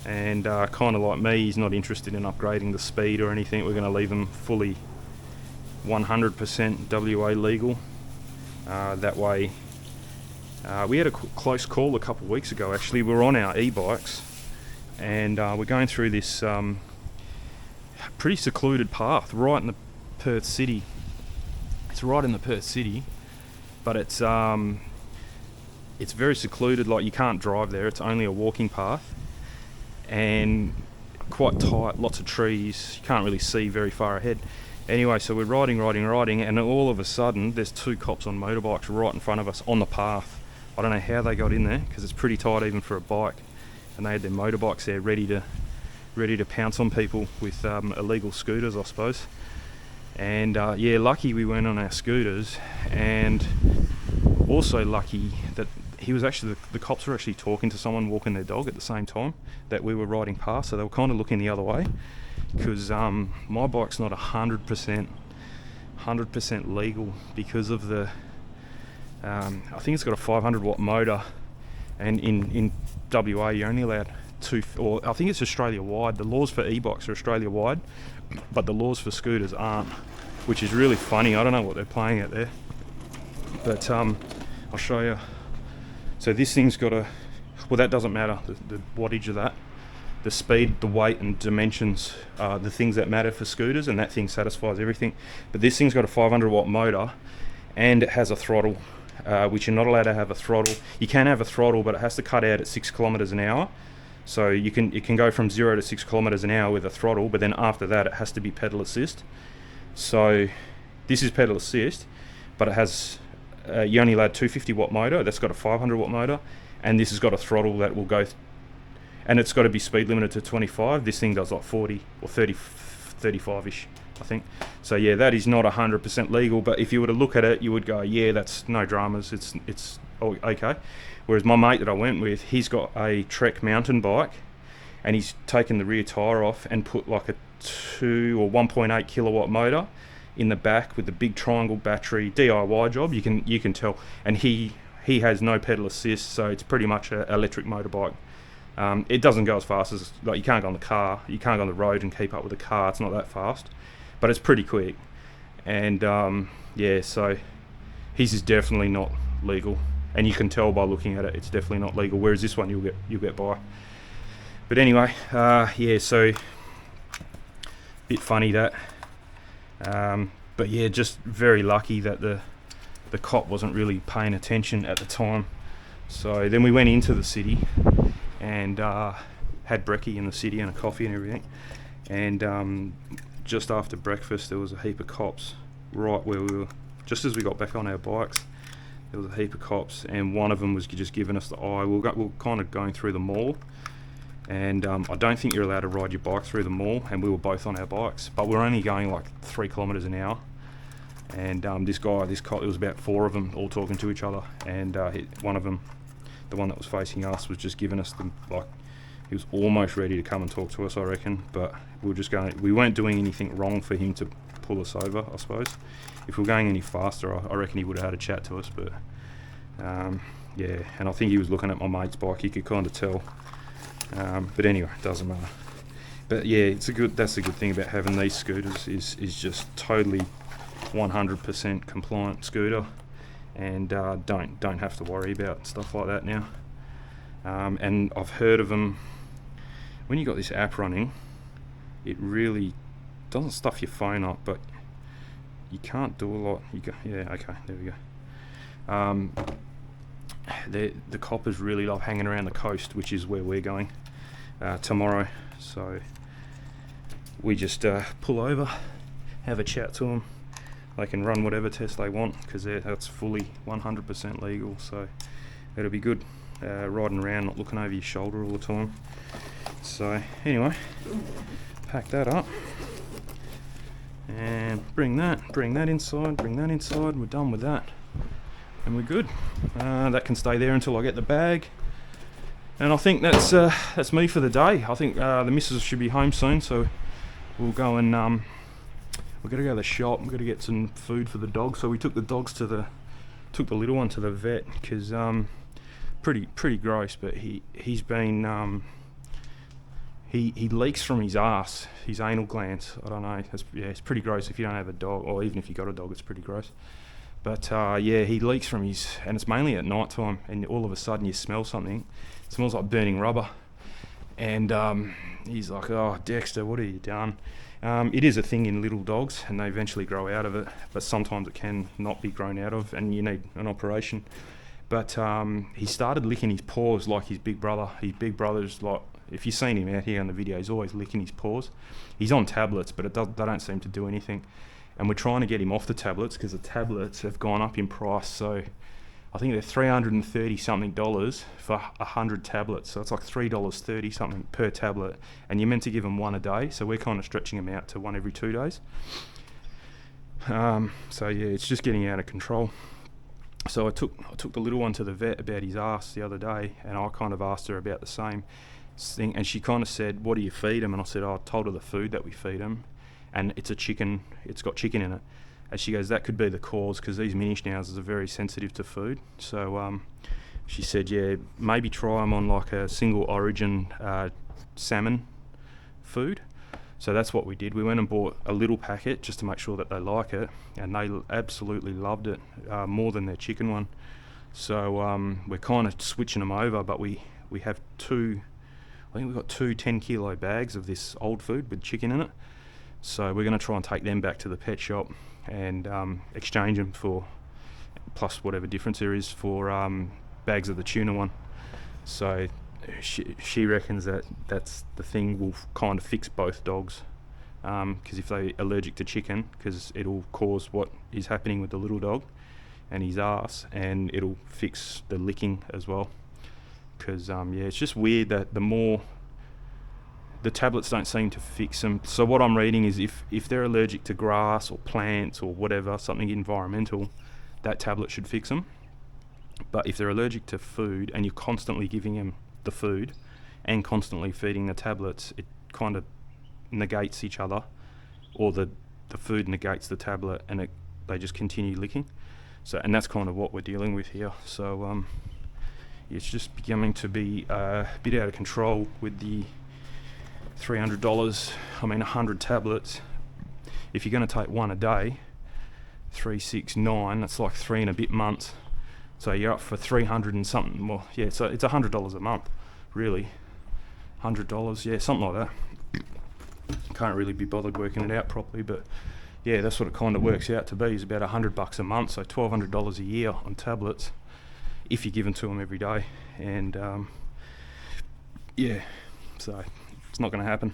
And kind of like me, he's not interested in upgrading the speed or anything. We're going to leave him fully 100% WA legal. That way, we had a close call a couple of weeks ago actually. We were on our e-bikes and we're going through this pretty secluded path right in the Perth city. It's right in the Perth city, but it's very secluded. Like you can't drive there. It's only a walking path and quite tight, lots of trees. You can't really see very far ahead. Anyway, so we're riding, and all of a sudden there's 2 cops on motorbikes right in front of us on the path. I don't know how they got in there because it's pretty tight even for a bike, and they had their motorbikes there ready to pounce on people with illegal scooters, I suppose. And yeah, lucky we weren't on our scooters, and also lucky that the cops were actually talking to someone walking their dog at the same time that we were riding past, so they were kind of looking the other way. Because my bike's not 100% legal because of the I think it's got a 500 watt motor, and in WA you're only allowed 2, or I think it's Australia wide. The laws for e-bikes are Australia wide, but the laws for scooters aren't, which is really funny. I don't know what they're playing at there, but I'll show you. So this thing's got that doesn't matter, the wattage of that. The speed, the weight and dimensions are the things that matter for scooters, and that thing satisfies everything. But this thing's got a 500 watt motor and it has a throttle, which you're not allowed to have a throttle. You can have a throttle, but it has to cut out at 6 kilometers an hour. So it can go from 0 to 6 kilometers an hour with a throttle, but then after that it has to be pedal assist. So this is pedal assist, but it has you only allowed 250 watt motor. That's got a 500 watt motor, and this has got a throttle that will go and it's got to be speed limited to 25. This thing does like 40 or 30, 35-ish, I think. So yeah, that is not 100% legal, but if you were to look at it, you would go, yeah, that's no dramas, it's okay. Whereas my mate that I went with, he's got a Trek mountain bike, and he's taken the rear tyre off and put like a 2 or 1.8 kilowatt motor in the back with the big triangle battery. DIY job, you can tell. And he has no pedal assist, so it's pretty much an electric motorbike. It doesn't go as fast as, like, you can't go on the car, you can't go on the road and keep up with the car. It's not that fast, but it's pretty quick. And yeah, so his is definitely not legal, and you can tell by looking at it, it's definitely not legal. Whereas this one, you'll get by. But anyway, yeah, so bit funny that. But yeah, just very lucky that the cop wasn't really paying attention at the time. So then we went into the city and had brekkie in the city and a coffee and everything. And just after breakfast, there was a heap of cops right where we were. Just as we got back on our bikes, there was a heap of cops, and one of them was just giving us the eye. We were kind of going through the mall, and I don't think you're allowed to ride your bike through the mall, and we were both on our bikes, but we're only going like 3 kilometres an hour. And this cop, there was about 4 of them all talking to each other, and one of them, the one that was facing us, was just giving us he was almost ready to come and talk to us, I reckon, but we weren't doing anything wrong for him to pull us over, I suppose. If we were going any faster, I reckon he would have had a chat to us, but yeah, and I think he was looking at my mate's bike, you could kind of tell. But anyway, it doesn't matter. But yeah, that's the good thing about having these scooters is just totally 100% compliant scooter, and don't have to worry about stuff like that now. And I've heard of them, when you got this app running, it really doesn't stuff your phone up, but you can't do a lot. Yeah, okay, there we go. The coppers really love hanging around the coast, which is where we're going tomorrow. So we just pull over, have a chat to them. They can run whatever test they want because that's fully 100% legal. So it'll be good riding around, not looking over your shoulder all the time. So anyway, pack that up and bring that inside. We're done with that, and we're good. That can stay there until I get the bag. And I think that's me for the day. I think the missus should be home soon, so we'll go and we've got to go to the shop. We've got to get some food for the dog. So we took the little one to the vet because pretty gross. But he's been he leaks from his arse, his anal glands. I don't know. It's pretty gross if you don't have a dog, or even if you got a dog, it's pretty gross. But yeah, he leaks from and it's mainly at night time, and all of a sudden you smell something. It smells like burning rubber. And he's like, "Oh, Dexter, what have you done?" It is a thing in little dogs, and they eventually grow out of it, but sometimes it can not be grown out of, and you need an operation. But he started licking his paws like his big brother. His big brother's like, if you've seen him out here on the video, he's always licking his paws. He's on tablets, but they don't seem to do anything. And we're trying to get him off the tablets because the tablets have gone up in price. So I think they're $330 something for 100 tablets. So it's like $3.30 something per tablet. And you're meant to give them one a day. So we're kind of stretching them out to one every 2 days. So yeah, it's just getting out of control. So I took the little one to the vet about his arse the other day, and I kind of asked her about the same thing, and she kind of said, "What do you feed him?" And I said, I told her the food that we feed him, and it's got chicken in it. And she goes, that could be the cause, because these mini schnauzers are very sensitive to food. So she said, yeah, maybe try them on like a single origin salmon food. So that's what we did. We went and bought a little packet just to make sure that they like it, and they absolutely loved it, more than their chicken one. So we're kind of switching them over, but we have I think we've got 2 10-kilo bags of this old food with chicken in it. So we're going to try and take them back to the pet shop and exchange them for, plus whatever difference there is, for bags of the tuna one. So she reckons that's the thing will kind of fix both dogs, because if they're allergic to chicken, because it'll cause what is happening with the little dog and his arse, and it'll fix the licking as well. Because yeah, it's just weird that the tablets don't seem to fix them. So what I'm reading is if they're allergic to grass or plants or whatever, something environmental, that tablet should fix them. But if they're allergic to food and you're constantly giving them the food and constantly feeding the tablets, it kind of negates each other, or the food negates the tablet, and they just continue licking. So, and that's kind of what we're dealing with here. So it's just beginning to be a bit out of control with the $300. 100 tablets. If you're going to take one a day, 3, 6, 9, that's like 3 and a bit months. So you're up for 300 and something. Well, yeah, so it's $100 a month, really. $100, yeah, something like that. Can't really be bothered working it out properly, but yeah, that's what it kind of works out to be, is about $100 a month, so $1,200 a year on tablets if you're given to them every day. And yeah, so it's not going to happen.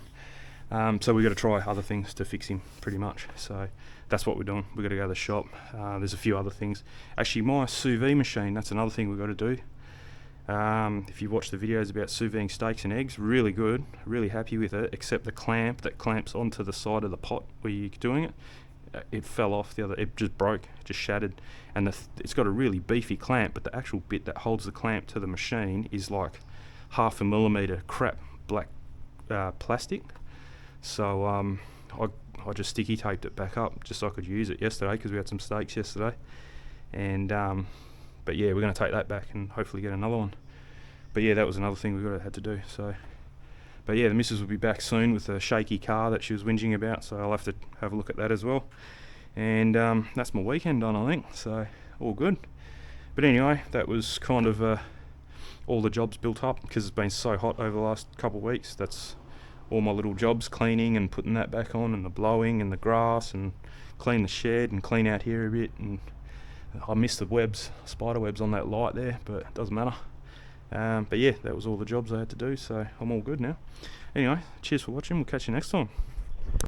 So we've got to try other things to fix him, pretty much. So that's what we're doing. We've got to go to the shop. There's a few other things. Actually, my sous vide machine, that's another thing we've got to do. If you watch the videos about sous vide steaks and eggs, really good, really happy with it, except the clamp that clamps onto the side of the pot where you're doing it, it fell off it just broke, it just shattered. And it's got a really beefy clamp, but the actual bit that holds the clamp to the machine is like 0.5 millimeter crap black plastic. So I just sticky taped it back up just so I could use it yesterday, because we had some steaks yesterday. And but yeah, we're going to take that back and hopefully get another one. But yeah, that was another thing we had to do. So, but yeah, the missus will be back soon with a shaky car that she was whinging about, so I'll have to have a look at that as well. And that's my weekend done, I think. So all good. But anyway, that was kind of all the jobs built up, because it's been so hot over the last couple of weeks. That's all my little jobs, cleaning and putting that back on, and the blowing and the grass, and clean the shed and clean out here a bit. And I missed the spider webs on that light there, but it doesn't matter. But yeah, that was all the jobs I had to do, so I'm all good now. Anyway, cheers for watching. We'll catch you next time.